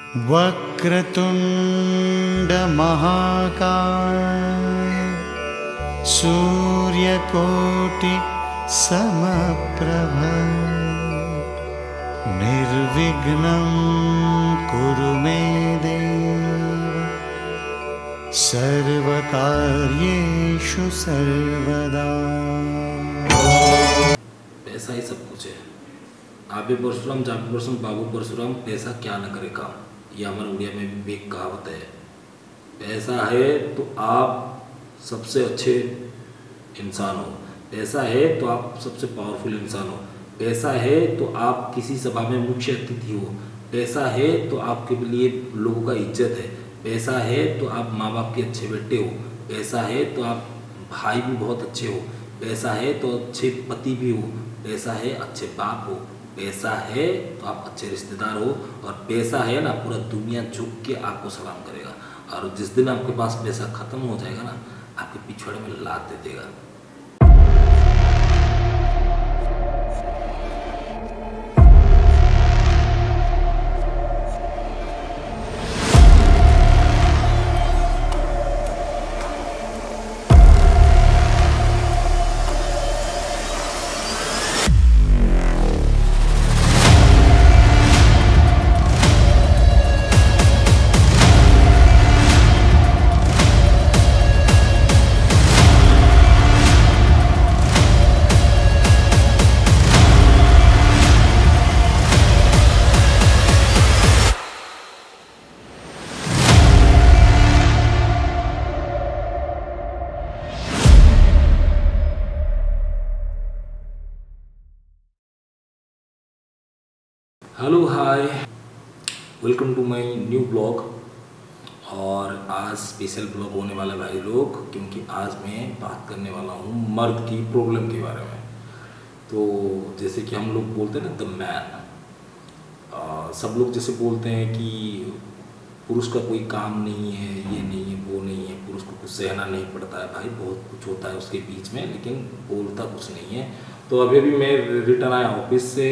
वक्रतुंड महाकाय सूर्यकोटि समप्रभ निर्विघ्नं कुरु मे देव सर्वकार्येषु सर्वदा। पैसा ही सब कुछ है। आपे परशुराम जापे परशुराम बाबू परशुराम पैसा क्या न करे काम, ये हमारे उड़िया में भी एक कहावत है। पैसा है तो आप सबसे अच्छे इंसान हो, पैसा है तो आप सबसे पावरफुल इंसान हो, पैसा है तो आप किसी सभा में मुख्य अतिथि हो, पैसा है तो आपके लिए लोगों का इज्जत है, पैसा है तो आप माँ बाप के अच्छे बेटे हो, पैसा है तो आप भाई भी बहुत अच्छे हो, पैसा है तो अच्छे पति भी हो, पैसा है अच्छे बाप हो, पैसा है तो आप अच्छे रिश्तेदार हो, और पैसा है ना पूरा दुनिया झुक के आपको सलाम करेगा। और जिस दिन आपके पास पैसा खत्म हो जाएगा ना, आपके पिछवाड़े में लात दे देगा। Hello hi, welcome to my new blog. और आज स्पेशल ब्लॉग होने वाला है भाई लोग, क्योंकि आज मैं बात करने वाला हूँ मर्द की प्रॉब्लम के बारे में। तो जैसे कि हम लोग बोलते हैं ना द मैन, सब लोग जैसे बोलते हैं कि पुरुष का कोई काम नहीं है, ये नहीं है, वो नहीं है, पुरुष को कुछ सहना नहीं पड़ता है। भाई बहुत कुछ होता है उसके बीच में, लेकिन बोलता कुछ नहीं है। तो अभी भी मैं रिटर्न आया ऑफिस से,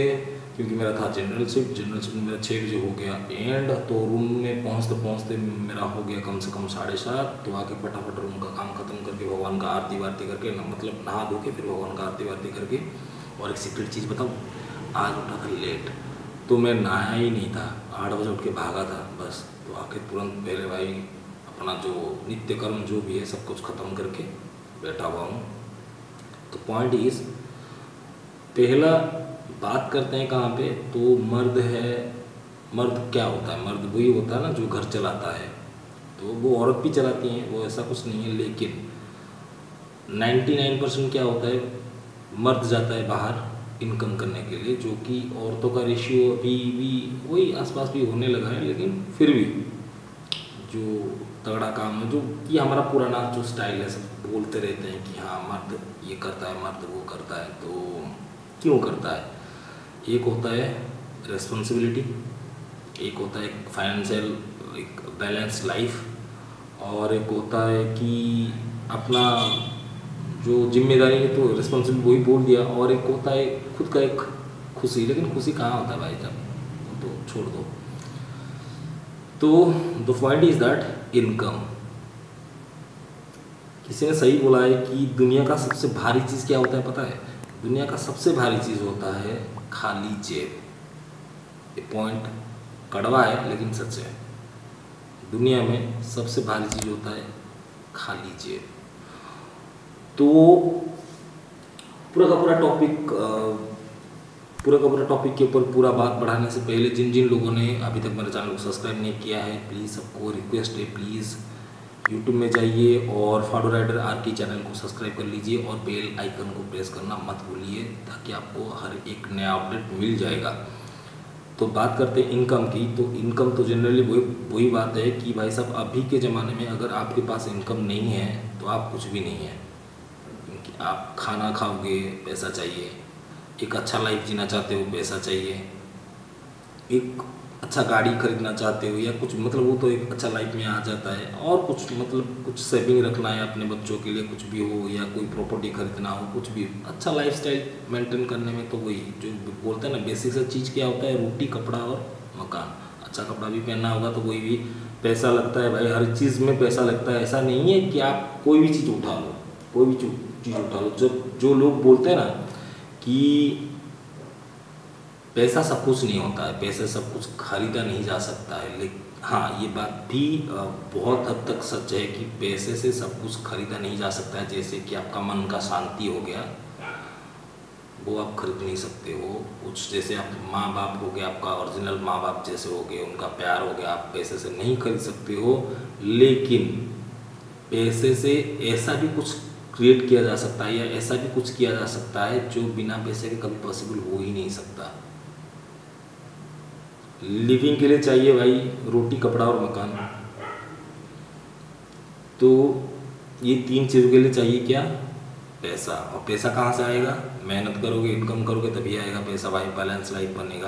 क्योंकि मेरा था जनरल शिफ्ट में मेरा 6 बजे हो गया एंड। तो रूम में पहुंचते मेरा हो गया कम से कम 7:30। तो आके फटाफट रूम का काम खत्म करके भगवान का आरती वारती करके मतलब नहा धो के फिर भगवान का आरती वारती करके। और एक सीक्रेट चीज़ बताऊँ, आज उठा था लेट, तो मैं नहाया ही नहीं था, 8 बजे उठ के भागा था बस। तो आके तुरंत पहले भाई अपना जो नित्य कर्म जो भी है सब कुछ ख़त्म करके बैठा हुआ हूँ। तो पॉइंट इज़, पहला बात करते हैं कहाँ पे, तो मर्द है। मर्द क्या होता है? मर्द वही होता है ना जो घर चलाता है। तो वो औरत भी चलाती हैं, वो ऐसा कुछ नहीं है, लेकिन 99% क्या होता है, मर्द जाता है बाहर इनकम करने के लिए, जो कि औरतों का रेशियो अभी भी वही आसपास भी होने लगा है। लेकिन फिर भी जो तगड़ा काम है, जो कि हमारा पुराना जो स्टाइल है, सब बोलते रहते हैं कि हाँ मर्द ये करता है, मर्द वो करता है। तो क्यों करता है? एक होता है रिस्पॉन्सिबिलिटी, एक होता है फाइनेंशियल एक बैलेंस लाइफ, और एक होता है कि अपना जो जिम्मेदारी है, तो रिस्पॉन्सिबिलिटी वही बोल दिया। और एक होता है खुद का एक खुशी, लेकिन खुशी कहाँ होता है भाई साहब, तो छोड़ दो। तो the point is that income. किसी ने सही बोला है कि दुनिया का सबसे भारी चीज़ क्या होता है पता है? दुनिया का सबसे भारी चीज़ होता है खाली जेब। ये पॉइंट कड़वा है लेकिन सच है। दुनिया में सबसे भारी चीज़ होता है खाली जेब। तो पूरा का पूरा टॉपिक के ऊपर पूरा बात बढ़ाने से पहले जिन लोगों ने अभी तक मेरे चैनल को सब्सक्राइब नहीं किया है, प्लीज़ सबको रिक्वेस्ट है, प्लीज़ यूट्यूब में जाइए और फाडो राइडर आर की चैनल को सब्सक्राइब कर लीजिए और बेल आइकन को प्रेस करना मत भूलिए, ताकि आपको हर एक नया अपडेट मिल जाएगा। तो बात करते हैं इनकम की। तो इनकम तो जनरली वही बात है कि भाई साहब अभी के ज़माने में अगर आपके पास इनकम नहीं है तो आप कुछ भी नहीं है। क्योंकि आप खाना खाओगे पैसा चाहिए, एक अच्छा लाइफ जीना चाहते हो पैसा चाहिए, एक अच्छा गाड़ी खरीदना चाहते हो या कुछ मतलब वो तो एक अच्छा लाइफ में आ जाता है। और कुछ मतलब कुछ सेविंग रखना है अपने बच्चों के लिए, कुछ भी हो, या कोई प्रॉपर्टी खरीदना हो, कुछ भी अच्छा लाइफस्टाइल मेंटेन करने में, तो वही जो बोलते हैं ना बेसिक सा चीज़ क्या होता है, रोटी कपड़ा और मकान। अच्छा कपड़ा भी पहनना होगा तो कोई भी पैसा लगता है भाई, हर चीज़ में पैसा लगता है। ऐसा नहीं है कि आप कोई भी चीज़ उठा लो, कोई भी चीज़ उठा लो। जब जो लोग बोलते हैं ना कि पैसा सब कुछ नहीं होता है, पैसे सब कुछ खरीदा नहीं जा सकता है, लेकिन हाँ ये बात भी बहुत हद तक सच है कि पैसे से सब कुछ खरीदा नहीं जा सकता है। जैसे कि आपका मन का शांति हो गया, वो आप खरीद नहीं सकते हो। कुछ जैसे आप माँ बाप हो गया, आपका ओरिजिनल माँ बाप जैसे हो गए, उनका प्यार हो गया, आप पैसे से नहीं खरीद सकते हो। लेकिन पैसे से ऐसा भी कुछ क्रिएट किया जा सकता है या ऐसा भी कुछ किया जा सकता है जो बिना पैसे के कभी पॉसिबल हो ही नहीं सकता। लिविंग के लिए चाहिए भाई रोटी, कपड़ा और मकान, तो ये 3 चीज़ों के लिए चाहिए क्या? पैसा। और पैसा कहाँ से आएगा? मेहनत करोगे, इनकम करोगे तभी आएगा पैसा भाई, बैलेंस लाइफ बनेगा।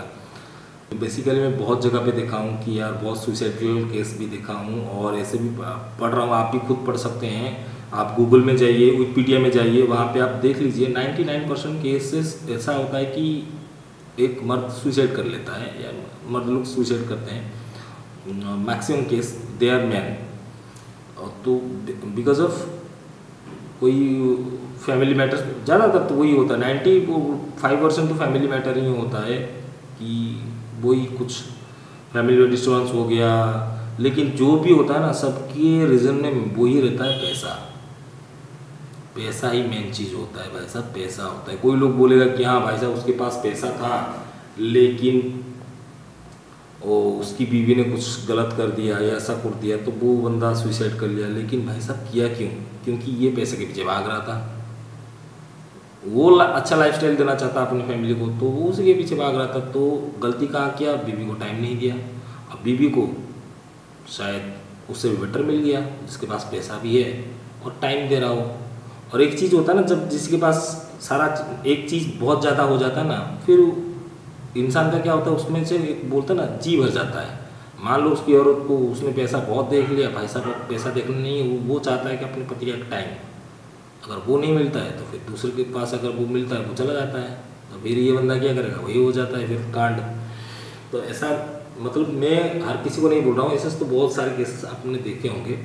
तो बेसिकली मैं बहुत जगह पे देखा हूँ कि यार बहुत सुसाइडल केस भी देखा हूँ और ऐसे भी पढ़ रहा हूँ, आप भी खुद पढ़ सकते हैं। आप गूगल में जाइए, विकिपीडिया में जाइए, वहाँ पे आप देख लीजिए 99% केसेस ऐसा होता है कि एक मर्द सुसाइड कर लेता है या मर्द लोग सुसाइड करते हैं। Maximum case they are man, तो बिकॉज ऑफ कोई फैमिली मैटर, ज़्यादातर तो वही होता है, 95% तो फैमिली मैटर ही होता है कि वही कुछ फैमिली में डिस्टर्बेंस हो गया। लेकिन जो भी होता है ना, सबके रीज़न में वही रहता है पैसा। पैसा ही मेन चीज़ होता है भाई साहब, पैसा होता है। कोई लोग बोलेगा कि हाँ भाई साहब उसके पास पैसा था लेकिन उसकी बीवी ने कुछ गलत कर दिया या ऐसा कर दिया तो वो बंदा सुसाइड कर लिया। लेकिन भाई साहब किया क्यों? क्योंकि ये पैसे के पीछे भाग रहा था, वो अच्छा लाइफस्टाइल देना चाहता अपनी फैमिली को, तो वो उसी के पीछे भाग रहा था। तो गलती कहाँ किया? बीवी को टाइम नहीं दिया। अब बीवी को शायद उससे भी बेटर मिल गया जिसके पास पैसा भी है और टाइम दे रहा हो। और एक चीज़ होता है ना, जब जिसके पास सारा एक चीज़ बहुत ज़्यादा हो जाता है ना, फिर इंसान का क्या होता है उसमें से एक बोलते हैं ना जी भर जाता है। मान लो उसकी औरत को उसने पैसा बहुत देख लिया, भाई साहब पैसा देखना नहीं है, वो चाहता है कि अपने पति का एक टाइम, अगर वो नहीं मिलता है तो फिर दूसरे के पास अगर वो मिलता है वो चला जाता है, तो फिर ये बंदा क्या करेगा? वही हो जाता है फिर कांड। तो ऐसा मतलब मैं हर किसी को नहीं बोल रहा हूँ, ऐसे तो बहुत सारे केसेस आपने देखे होंगे,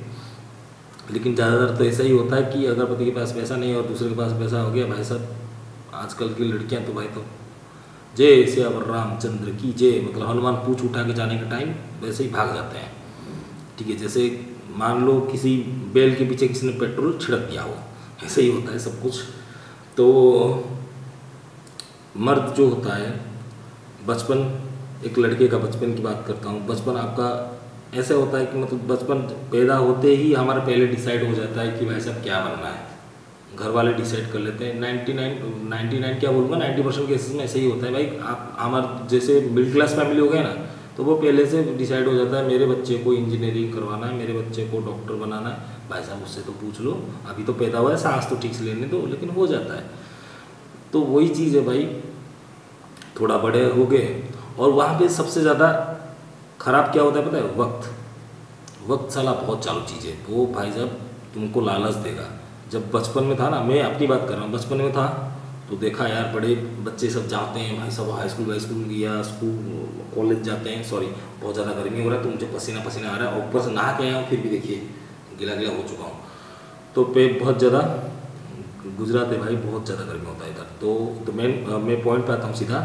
लेकिन ज़्यादातर तो ऐसा ही होता है कि अगर पति के पास पैसा नहीं है और दूसरे के पास पैसा हो गया, भाई साहब आजकल की लड़कियां तो भाई तो जय श्यावर रामचंद्र की जय, मतलब हनुमान पूछ उठा के जाने का टाइम वैसे ही भाग जाते हैं। ठीक है, जैसे मान लो किसी बैल के पीछे किसी ने पेट्रोल छिड़क दिया हो, ऐसे ही होता है सब कुछ। तो मर्द जो होता है, बचपन, एक लड़के का बचपन की बात करता हूँ, बचपन आपका ऐसे होता है कि मतलब बचपन पैदा होते ही हमारा पहले डिसाइड हो जाता है कि भाई साहब क्या बनना है, घर वाले डिसाइड कर लेते हैं। 99 क्या बोलूँगा, 90% केसेस में ऐसे ही होता है भाई। आप हमारे जैसे मिडिल क्लास फैमिली हो गए ना, तो वो पहले से डिसाइड हो जाता है मेरे बच्चे को इंजीनियरिंग करवाना है, मेरे बच्चे को डॉक्टर बनाना है। भाई साहब उससे तो पूछ लो, अभी तो पैदा हुआ है, सांस तो ठीक से लेने दो, लेकिन हो जाता है। तो वही चीज़ है भाई, थोड़ा बड़े हो गए और वहाँ पे सबसे ज़्यादा ख़राब क्या होता है पता है? वक्त साला बहुत चालू चीज़ है। वो भाई साहब तुमको लालच देगा। जब बचपन में था ना, मैं अपनी बात कर रहा हूँ, बचपन में था तो देखा यार बड़े बच्चे सब जाते हैं भाई साहब हाई स्कूल या स्कूल कॉलेज जाते हैं। सॉरी, बहुत ज़्यादा गर्मी हो रहा है तो मुझे पसीना आ रहा है और ऊपर से नहा के आया हूँ, फिर भी देखिए गिला हो चुका हूँ। तो पे बहुत ज़्यादा गुजरात है भाई, बहुत ज़्यादा गर्मी होता है इधर। तो मैं पॉइंट पे आता हूँ सीधा।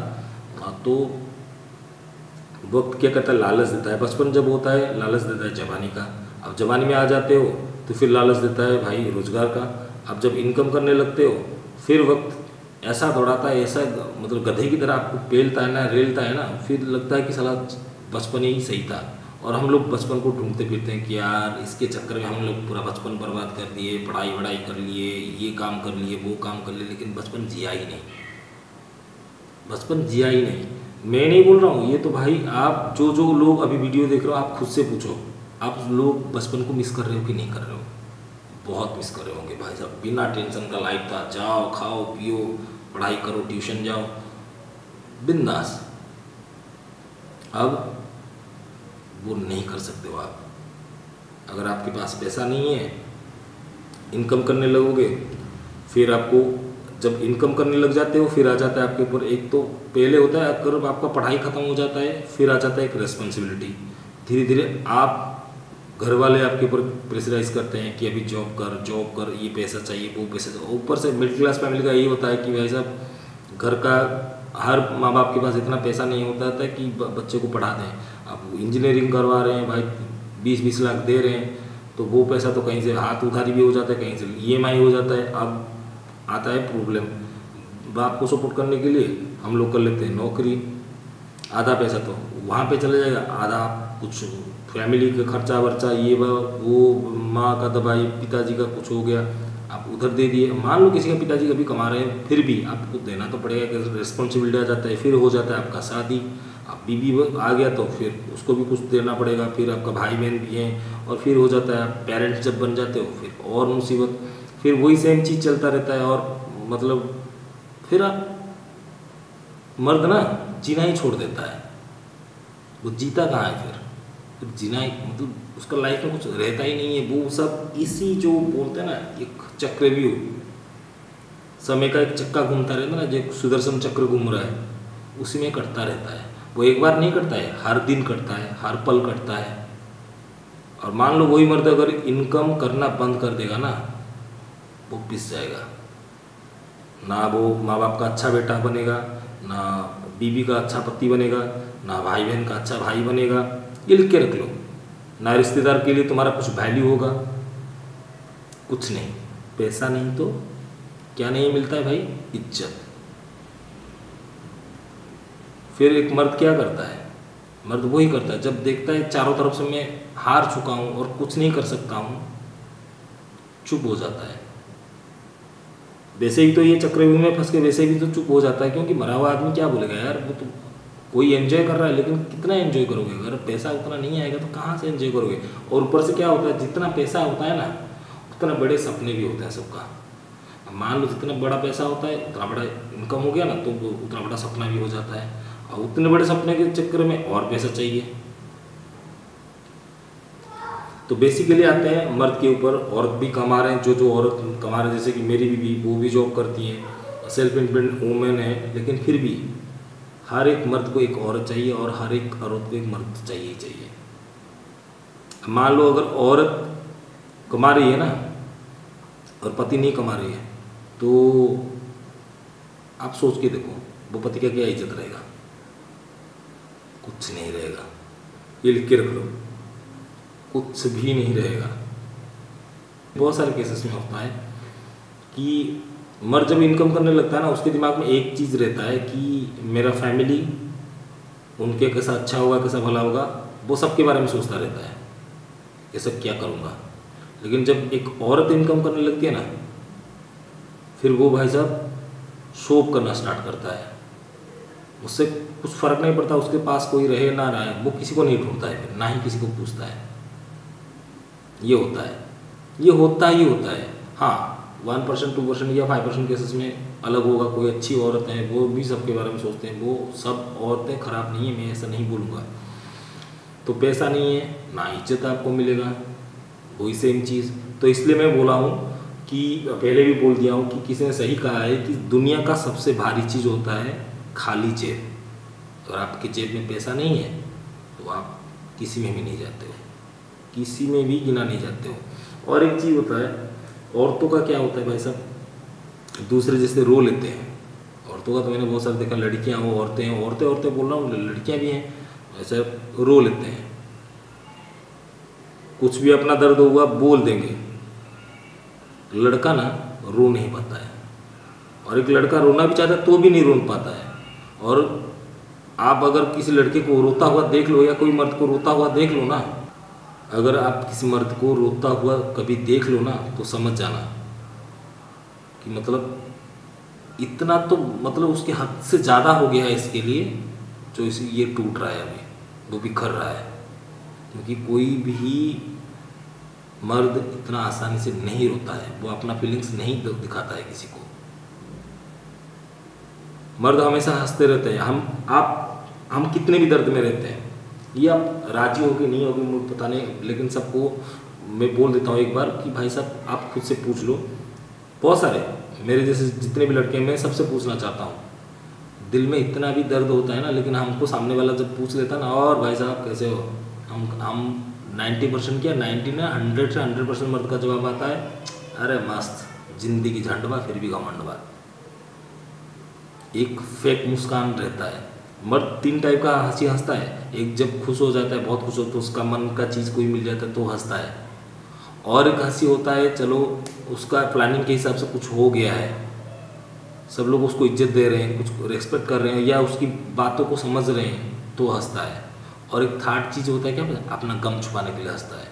तो वक्त क्या करता है? लालच देता है। बचपन जब होता है लालच देता है जवानी का, अब जवानी में आ जाते हो तो फिर लालच देता है भाई रोजगार का। अब जब इनकम करने लगते हो फिर वक्त ऐसा दौड़ाता है, ऐसा मतलब गधे की तरह आपको पेलता है ना, रेलता है ना, फिर लगता है कि साला बचपन ही सही था। और हम लोग बचपन को ढूंढते फिरते हैं कि यार इसके चक्कर में हम लोग पूरा बचपन बर्बाद कर दिए, पढ़ाई कर लिए, ये काम कर लिए, वो काम कर लिए, लेकिन बचपन जिया ही नहीं, बचपन जिया ही नहीं। मैं नहीं बोल रहा हूँ, ये तो भाई आप जो लोग अभी वीडियो देख रहे हो आप खुद से पूछो, आप लोग बचपन को मिस कर रहे हो कि नहीं कर रहे हो? बहुत मिस कर रहे होंगे भाई साहब। बिना टेंशन का लाइफ था, जाओ खाओ पियो, पढ़ाई करो, ट्यूशन जाओ, बिंदास। अब वो नहीं कर सकते हो आप। अगर आपके पास पैसा नहीं है, इनकम करने लगोगे, फिर आपको जब इनकम करने लग जाते हो फिर आ जाता है आपके ऊपर, एक तो पहले होता है अगर आपका पढ़ाई ख़त्म हो जाता है फिर आ जाता है एक रिस्पॉन्सिबिलिटी। धीरे धीरे आप घर वाले आपके ऊपर प्रेशराइज करते हैं कि अभी जॉब कर, ये पैसा चाहिए वो पैसा चाहिए। ऊपर से मिडिल क्लास फैमिली का यही होता है कि भाई साहब घर का हर माँ बाप के पास इतना पैसा नहीं होता था कि बच्चे को पढ़ा दें। अब इंजीनियरिंग करवा रहे हैं भाई, 20-20 लाख दे रहे हैं, तो वो पैसा तो कहीं से हाथ उधारी भी हो जाता है, कहीं से EMI हो जाता है। अब आता है प्रॉब्लम, बाप को सपोर्ट करने के लिए हम लोग कर लेते हैं नौकरी, आधा पैसा तो वहाँ पे चला जाएगा, आधा कुछ फैमिली का खर्चा वर्चा ये वो, माँ का दवाई, पिताजी का कुछ हो गया आप उधर दे दिए। मान लो किसी का पिताजी कभी कमा रहे हैं फिर भी आपको देना तो पड़ेगा, कि रिस्पॉन्सिबिलिटी आ जाता है। फिर हो जाता है आपका शादी, अब बीबी आ गया तो फिर उसको भी कुछ देना पड़ेगा, फिर आपका भाई बहन भी हैं, और फिर हो जाता है पेरेंट्स जब बन जाते हो फिर और मुसीबत, फिर वही सेम चीज़ चलता रहता है। और मतलब फिर आप मर्द ना जीना ही छोड़ देता है, वो जीता कहाँ है फिर जीना ही, मतलब उसका लाइफ में कुछ रहता ही नहीं है। वो सब इसी जो बोलते हैं ना एक चक्रव्यूह, समय का एक चक्का घूमता रहता है ना, जो सुदर्शन चक्र घूम रहा है उसी में कटता रहता है। वो एक बार नहीं कटता है, हर दिन कटता है, हर पल कटता है। और मान लो वही मर्द अगर इनकम करना बंद कर देगा ना, वो पिस जाएगा। ना वो माँ बाप का अच्छा बेटा बनेगा, ना बीवी का अच्छा पति बनेगा, ना भाई बहन का अच्छा भाई बनेगा। ये लिख के रख लो, ना रिश्तेदार के लिए तुम्हारा कुछ वैल्यू होगा, कुछ नहीं। पैसा नहीं तो क्या नहीं मिलता है भाई, इज्जत। फिर एक मर्द क्या करता है, मर्द वही करता है जब देखता है चारों तरफ से मैं हार चुका हूँ और कुछ नहीं कर सकता हूँ, चुप हो जाता है। वैसे ही तो ये चक्रव्यूह में फंस के वैसे भी तो चुप हो जाता है, क्योंकि मरा हुआ आदमी क्या बोलेगा यार, वो तो कोई एंजॉय कर रहा है, लेकिन कितना एंजॉय करोगे, अगर पैसा उतना नहीं आएगा तो कहाँ से एंजॉय करोगे। और ऊपर से क्या होता है, जितना पैसा होता है ना उतना बड़े सपने भी होते हैं सबका। मान लो जितना बड़ा पैसा होता है उतना बड़ा इनकम हो गया ना, तो उतना बड़ा सपना भी हो जाता है, और उतने बड़े सपने के चक्कर में और पैसा चाहिए। तो बेसिकली आते हैं मर्द के ऊपर, औरत भी कमा रहे हैं, जो औरत कमा रहे हैं, जैसे कि मेरी बीवी वो भी जॉब करती है, सेल्फ इंडिपेंडेंट वूमेन है, लेकिन फिर भी हर एक मर्द को एक औरत चाहिए और हर एक औरत को एक मर्द चाहिए ही चाहिए। मान लो अगर औरत कमा रही है ना और पति नहीं कमा रही है, तो आप सोच के देखो वो पति का क्या इज्जत रहेगा, कुछ नहीं रहेगा। ये लिख के रख लो, कुछ भी नहीं रहेगा। बहुत सारे केसेस में होता है कि मर्द जब इनकम करने लगता है ना, उसके दिमाग में एक चीज़ रहता है कि मेरा फैमिली उनके कैसा अच्छा होगा, कैसा भला होगा, वो सबके बारे में सोचता रहता है, ये सब क्या करूँगा। लेकिन जब एक औरत इनकम करने लगती है ना, फिर वो भाई साहब शोप करना स्टार्ट करता है। उससे कुछ फ़र्क नहीं पड़ता उसके पास कोई रहे ना रहे, वो किसी को नहीं ढूंढता है, फिर ना ही किसी को पूछता है। ये होता है, ये होता ही होता है। हाँ 1%, 2% या 5% केसेस में अलग होगा, कोई अच्छी औरत है वो भी सबके बारे में सोचते हैं, वो सब औरतें ख़राब नहीं है, मैं ऐसा नहीं बोलूँगा। तो पैसा नहीं है ना इज्जत आपको मिलेगा, वही सेम चीज़। तो इसलिए मैं बोला हूँ कि पहले भी बोल दिया हूँ कि किसी ने सही कहा है कि दुनिया का सबसे भारी चीज़ होता है खाली जेब। अगर आपकी जेब में पैसा नहीं है तो आप किसी में भी नहीं जाते हो, किसी में भी गिना नहीं जाते हो। और एक चीज़ होता है, औरतों का क्या होता है भाई साहब, दूसरे जैसे रो लेते हैं। औरतों का तो मैंने बहुत सारे देखा, लड़कियां हो, औरतें हैं, औरतें बोल रहा हूँ, लड़कियां भी हैं, ऐसे रो लेते हैं, कुछ भी अपना दर्द हुआ बोल देंगे। लड़का ना रो नहीं पाता है, और एक लड़का रोना भी चाहता है तो भी नहीं रो पाता है। और आप अगर किसी लड़के को रोता हुआ देख लो या कोई मर्द को रोता हुआ देख लो ना, अगर आप किसी मर्द को रोता हुआ कभी देख लो ना, तो समझ जाना कि मतलब इतना तो मतलब उसके हद से ज़्यादा हो गया है इसके लिए, जो इसे ये टूट रहा है अभी, वो बिखर रहा है। क्योंकि कोई भी मर्द इतना आसानी से नहीं रोता है, वो अपना फीलिंग्स नहीं दिखाता है किसी को। मर्द हमेशा हंसते रहते हैं। हम कितने भी दर्द में रहते हैं, ये आप राजी हो कि नहीं होगी मुझे पता नहीं, लेकिन सबको मैं बोल देता हूँ एक बार कि भाई साहब आप खुद से पूछ लो। बहुत सारे मेरे जैसे जितने भी लड़के हैं, मैं सबसे पूछना चाहता हूँ, दिल में इतना भी दर्द होता है ना, लेकिन हमको सामने वाला जब पूछ लेता ना, और भाई साहब कैसे हो, हम 90% क्या 90 ना 100 से 100% मर्द का जवाब आता है, अरे मस्त, जिंदगी झंडवा फिर भी घमंडवा। एक फेक मुस्कान रहता है। मर्द 3 टाइप का हंसी हंसता है, एक जब खुश हो जाता है, बहुत खुश हो तो उसका मन का चीज़ कोई मिल जाता है तो हंसता है, और एक हंसी होता है चलो उसका प्लानिंग के हिसाब से कुछ हो गया है, सब लोग उसको इज्जत दे रहे हैं, कुछ रेस्पेक्ट कर रहे हैं या उसकी बातों को समझ रहे हैं तो हंसता है, और एक थर्ड चीज़ होता है क्या, अपना गम छुपाने के लिए हंसता है।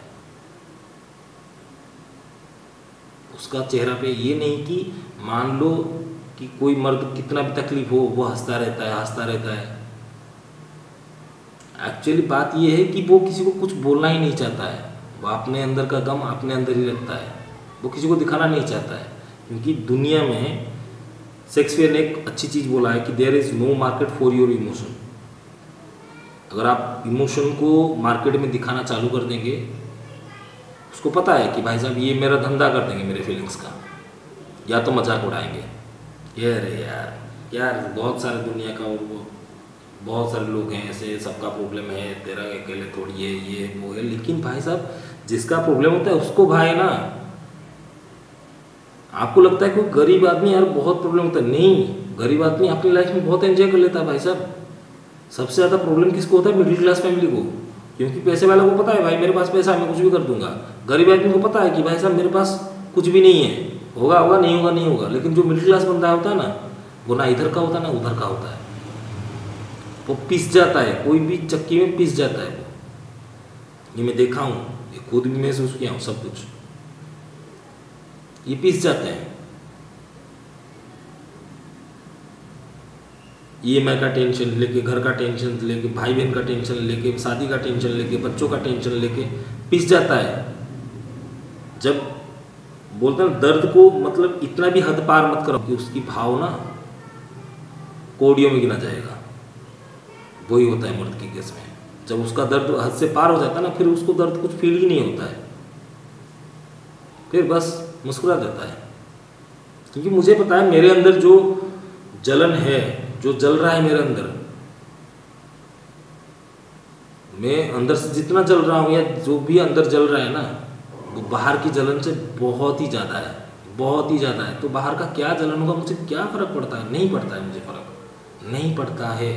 उसका चेहरा पे ये नहीं कि मान लो कि कोई मर्द कितना भी तकलीफ हो वो हंसता रहता है, हंसता रहता है। एक्चुअली बात ये है कि वो किसी को कुछ बोलना ही नहीं चाहता है, वो अपने अंदर का गम अपने अंदर ही रखता है, वो किसी को दिखाना नहीं चाहता है। क्योंकि दुनिया में शेक्सपियर ने एक अच्छी चीज़ बोला है कि there is no market for your emotion. अगर आप इमोशन को मार्केट में दिखाना चालू कर देंगे, उसको पता है कि भाई साहब ये मेरा धंधा कर देंगे मेरे फीलिंग्स का, या तो मजाक उड़ाएंगे, ये अरे यार बहुत सारे दुनिया का वो बहुत सारे लोग हैं ऐसे, सबका प्रॉब्लम है, तेरा अकेले थोड़ी है, ये वो है। लेकिन भाई साहब जिसका प्रॉब्लम होता है उसको भाई ना, आपको लगता है कोई गरीब आदमी यार बहुत प्रॉब्लम होता है, नहीं, गरीब आदमी अपनी लाइफ में बहुत एंजॉय कर लेता है भाई साहब। सबसे ज़्यादा प्रॉब्लम किसको होता है, मिडिल क्लास फैमिली को, क्योंकि पैसे वाला को पता है भाई मेरे पास पैसा है मैं कुछ भी कर दूंगा। गरीब आदमी को पता है कि भाई साहब मेरे पास कुछ भी नहीं है, होगा होगा नहीं होगा नहीं होगा। लेकिन जो मिडिल क्लास बंदा होता है ना, वो ना इधर का होता है ना उधर का होता है, वो पिस जाता है, कोई भी चक्की में पिस जाता है वो। ये मैं देखा हूँ, ये खुद भी महसूस किया हूँ, सब कुछ ये पिस जाते हैं। EMI का टेंशन लेके, घर का टेंशन लेके, भाई बहन का टेंशन लेके, शादी का टेंशन लेके, बच्चों का टेंशन लेके पिस जाता है। जब बोलते हैं दर्द को मतलब इतना भी हद पार मत करो कि उसकी भावना कोड़ियों में गिना जाएगा, वही होता है मर्द के केस में। जब उसका दर्द हद से पार हो जाता है ना, फिर उसको दर्द कुछ फील ही नहीं होता है, फिर बस मुस्कुरा देता है। क्योंकि मुझे पता है मेरे अंदर जो जलन है, जो जल रहा है मेरे अंदर, मैं अंदर से जितना जल रहा हूँ या जो भी अंदर जल रहा है ना, वो बाहर की जलन से बहुत ही ज़्यादा है, बहुत ही ज़्यादा है। तो बाहर का क्या जलन होगा, मुझे क्या फ़र्क पड़ता है, नहीं पड़ता है, मुझे फ़र्क नहीं पड़ता है।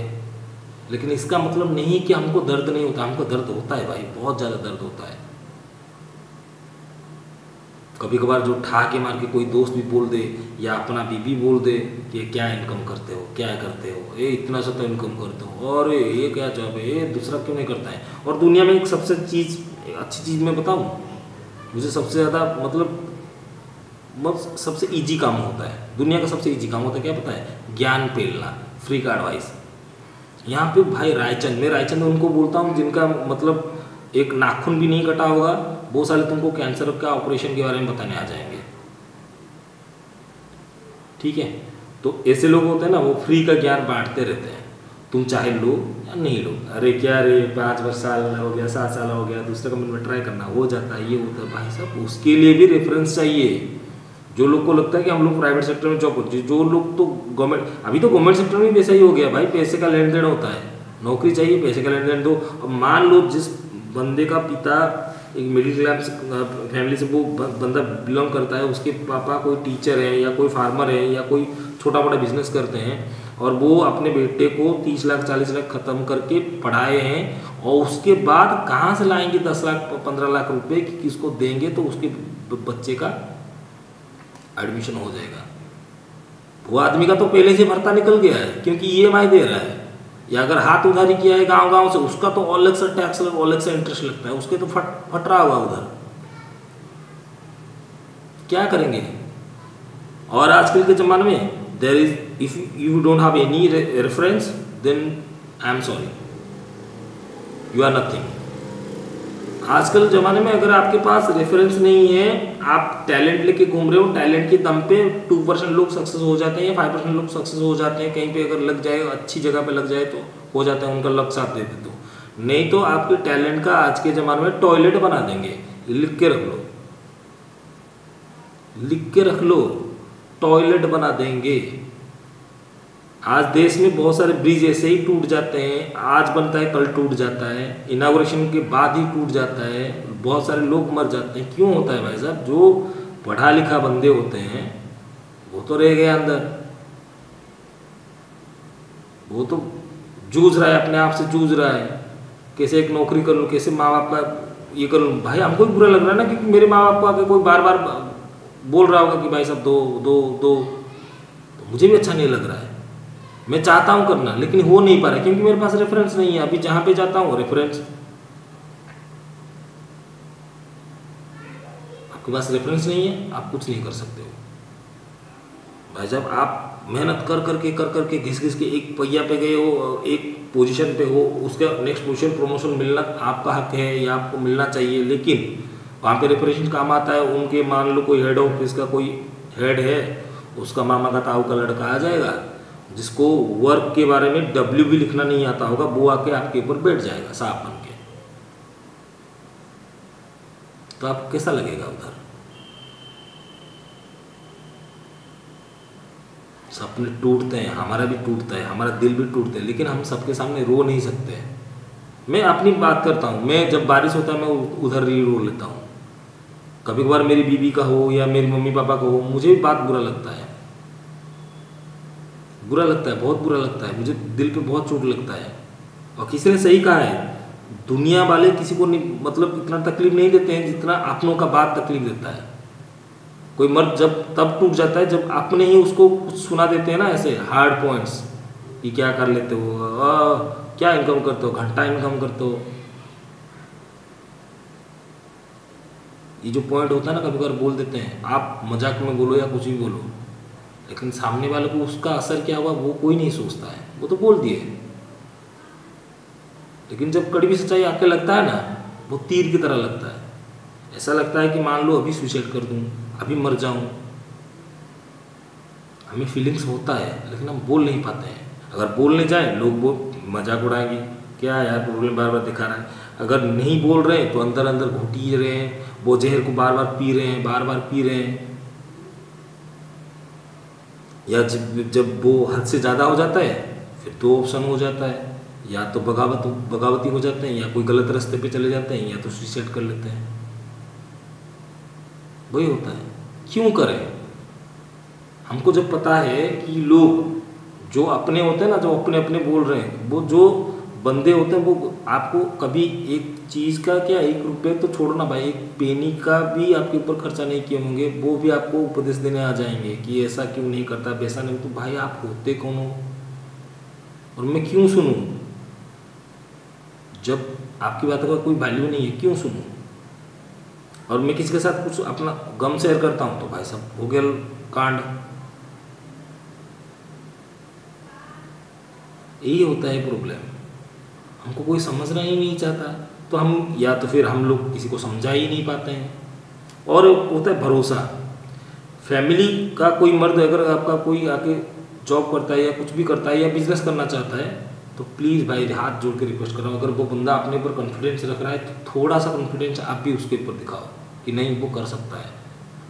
लेकिन इसका मतलब नहीं कि हमको दर्द नहीं होता, हमको दर्द होता है भाई, बहुत ज़्यादा दर्द होता है। कभी कभार जो ठा के मार के कोई दोस्त भी बोल दे या अपना बीबी बोल दे कि ये क्या इनकम करते हो, क्या करते हो, ये इतना सा तो इनकम करते हो, और ये क्या जॉब है, ये दूसरा क्यों नहीं करता है। और दुनिया में एक सबसे अच्छी चीज़ मैं बताऊँ, मुझे सबसे ज़्यादा मतलब सबसे ईजी काम होता है, दुनिया का सबसे ईजी काम होता है क्या पता है, ज्ञान पेलना, फ्री का एडवाइस। यहाँ पे भाई रायचंद, मैं रायचंद उनको बोलता हूँ जिनका मतलब एक नाखून भी नहीं कटा होगा, वो साले तुमको कैंसर का ऑपरेशन के बारे में बताने आ जाएंगे, ठीक है। तो ऐसे लोग होते हैं ना, वो फ्री का ज्ञान बांटते रहते हैं, तुम चाहे लो या नहीं लो। अरे क्या रे 5 साल हो गया, 7 साल हो गया, दूसरे कंपनी में ट्राई करना हो जाता है, ये होता है। भाई साहब उसके लिए भी रेफरेंस चाहिए। जो लोग को लगता है कि हम लोग प्राइवेट सेक्टर में जॉब करते हैं, जो लोग तो गवर्नमेंट, अभी तो गवर्नमेंट सेक्टर में भी वैसा ही हो गया भाई, पैसे का लेन देन होता है, नौकरी चाहिए, पैसे का लेन देन दो। अब मान लो जिस बंदे का पिता एक मिडिल क्लास फैमिली से वो बंदा बिलोंग करता है, उसके पापा कोई टीचर है या कोई फार्मर है या कोई छोटा मोटा बिजनेस करते हैं, और वो अपने बेटे को 30 लाख 40 लाख ख़त्म करके पढ़ाए हैं, और उसके बाद कहाँ से लाएंगे 10 लाख 15 लाख रुपए कि किसको देंगे तो उसके बच्चे का एडमिशन हो जाएगा। वो आदमी का तो पहले से भरता निकल गया है, क्योंकि EMI दे रहा है, या अगर हाथ उधारी किया है गांव से, उसका तो अलग से टैक्स अलग से इंटरेस्ट लगता है, उसके तो फट रहा होगा उधर, क्या करेंगे। और आजकल के ज़माने में there is, if you don't have any reference then I am sorry, you are nothing. आजकल ज़माने में अगर आपके पास रेफरेंस नहीं है, आप टैलेंट लेके घूम रहे हो, टैलेंट के दम पे 2% लोग सक्सेस हो जाते हैं या 5% लोग सक्सेस हो जाते हैं, कहीं पे अगर लग जाए, अच्छी जगह पे लग जाए तो हो जाता है, उनका लक साथ दे दे तो। नहीं तो आपके टैलेंट का आज के ज़माने में टॉयलेट बना देंगे। लिख के रख लो, लिख के रख लो, टॉयलेट बना देंगे। आज देश में बहुत सारे ब्रिज ऐसे ही टूट जाते हैं, आज बनता है कल टूट जाता है, इनाग्रेशन के बाद ही टूट जाता है, बहुत सारे लोग मर जाते हैं। क्यों होता है भाई साहब? जो पढ़ा लिखा बंदे होते हैं वो तो रह गए अंदर, वो तो जूझ रहा है, अपने आप से जूझ रहा है, कैसे एक नौकरी कर लूँ, कैसे माँ बाप का ये कर लूँ। भाई हमको भी बुरा लग रहा है ना, क्योंकि मेरे माँ बाप को आके कोई बार बार बोल रहा होगा कि भाई साहब दो दो दो, तो मुझे भी अच्छा नहीं लग रहा है। मैं चाहता हूँ करना लेकिन हो नहीं पा रहा क्योंकि मेरे पास रेफरेंस नहीं है। अभी जहाँ पे जाता हूँ रेफरेंस, आपके पास रेफरेंस नहीं है, आप कुछ नहीं कर सकते हो भाई साहब। आप मेहनत कर करके घिस के एक पहिया पे गए हो, एक पोजीशन पे हो, उसका नेक्स्ट पोजीशन प्रमोशन मिलना आपका हक है या आपको मिलना चाहिए, लेकिन वहाँ पे रेफरेंस काम आता है। उनके मान लो कोई हेड ऑफिस का कोई हेड है, उसका मामा का ताऊ का लड़का आ जाएगा जिसको वर्क के बारे में डब्ल्यू भी लिखना नहीं आता होगा, वो आके आपके ऊपर बैठ जाएगा साफ बन के, तो आप कैसा लगेगा उधर? सपने टूटते हैं, हमारा भी टूटता है, हमारा दिल भी टूटता है, लेकिन हम सबके सामने रो नहीं सकते। मैं अपनी बात करता हूँ, मैं जब बारिश होता है मैं उधर ही रो लेता हूँ। कभी कभार मेरी बीवी का हो या मेरी मम्मी पापा का हो, मुझे भी बात बुरा लगता है, बुरा लगता है, बहुत बुरा लगता है, मुझे दिल पे बहुत चोट लगता है। और किसी ने सही कहा है, दुनिया वाले किसी को नहीं, मतलब इतना तकलीफ नहीं देते हैं जितना अपनों का बात तकलीफ देता है। कोई मर्द जब तब टूट जाता है जब अपने ही उसको कुछ सुना देते हैं ना, ऐसे हार्ड पॉइंट्स कि क्या कर लेते हो, क्या इनकम करते हो, घंटा इनकम करते हो। ये जो पॉइंट होता है ना, कभी कभार बोल देते हैं, आप मजाक में बोलो या कुछ भी बोलो, लेकिन सामने वाले को उसका असर क्या हुआ वो कोई नहीं सोचता है, वो तो बोल दिए। लेकिन जब कड़वी सच्चाई आके लगता है ना, वो तीर की तरह लगता है। ऐसा लगता है कि मान लो अभी सुसाइड कर दूं, अभी मर जाऊं। हमें फीलिंग्स होता है लेकिन हम बोल नहीं पाते हैं। अगर बोलने जाए लोग वो मजाक उड़ाएंगे, क्या यार प्रॉब्लम बार बार दिखा रहा है। अगर नहीं बोल रहे हैं तो अंदर अंदर घुटी रहे हैं, वो जहर को बार बार पी रहे हैं, बार बार पी रहे हैं। या जब वो हद से ज़्यादा हो जाता है फिर दो ऑप्शन हो जाता है, या तो बगावती हो जाते हैं, या कोई गलत रास्ते पे चले जाते हैं, या तो सुसाइड कर लेते हैं। वही होता है। क्यों करें? हमको जब पता है कि लोग जो अपने होते हैं ना, जो अपने अपने बोल रहे हैं, वो जो बंदे होते हैं वो आपको कभी एक चीज़ का क्या, 1 रुपये तो छोड़ना भाई, एक पेनी का भी आपके ऊपर खर्चा नहीं किए होंगे, वो भी आपको उपदेश देने आ जाएंगे कि ऐसा क्यों नहीं करता, वैसा नहीं। तो भाई आप होते कौन हो और मैं क्यों सुनूं? जब आपकी बातों का कोई वैल्यू नहीं है, क्यों सुनूं? और मैं किसी के साथ कुछ अपना गम शेयर करता हूँ तो भाई साहब हो गया कांड। यही होता है प्रॉब्लम। हमको कोई समझना ही नहीं चाहता, तो हम या तो फिर हम लोग किसी को समझा ही नहीं पाते हैं। और होता है भरोसा। फैमिली का कोई मर्द अगर आपका कोई आके जॉब करता है या कुछ भी करता है या बिजनेस करना चाहता है, तो प्लीज़ भाई हाथ जोड़ के रिक्वेस्ट कर रहा हूँ, अगर वो बंदा अपने ऊपर कॉन्फिडेंस रख रहा है तो थोड़ा सा कॉन्फिडेंस आप भी उसके ऊपर दिखाओ कि नहीं वो कर सकता है।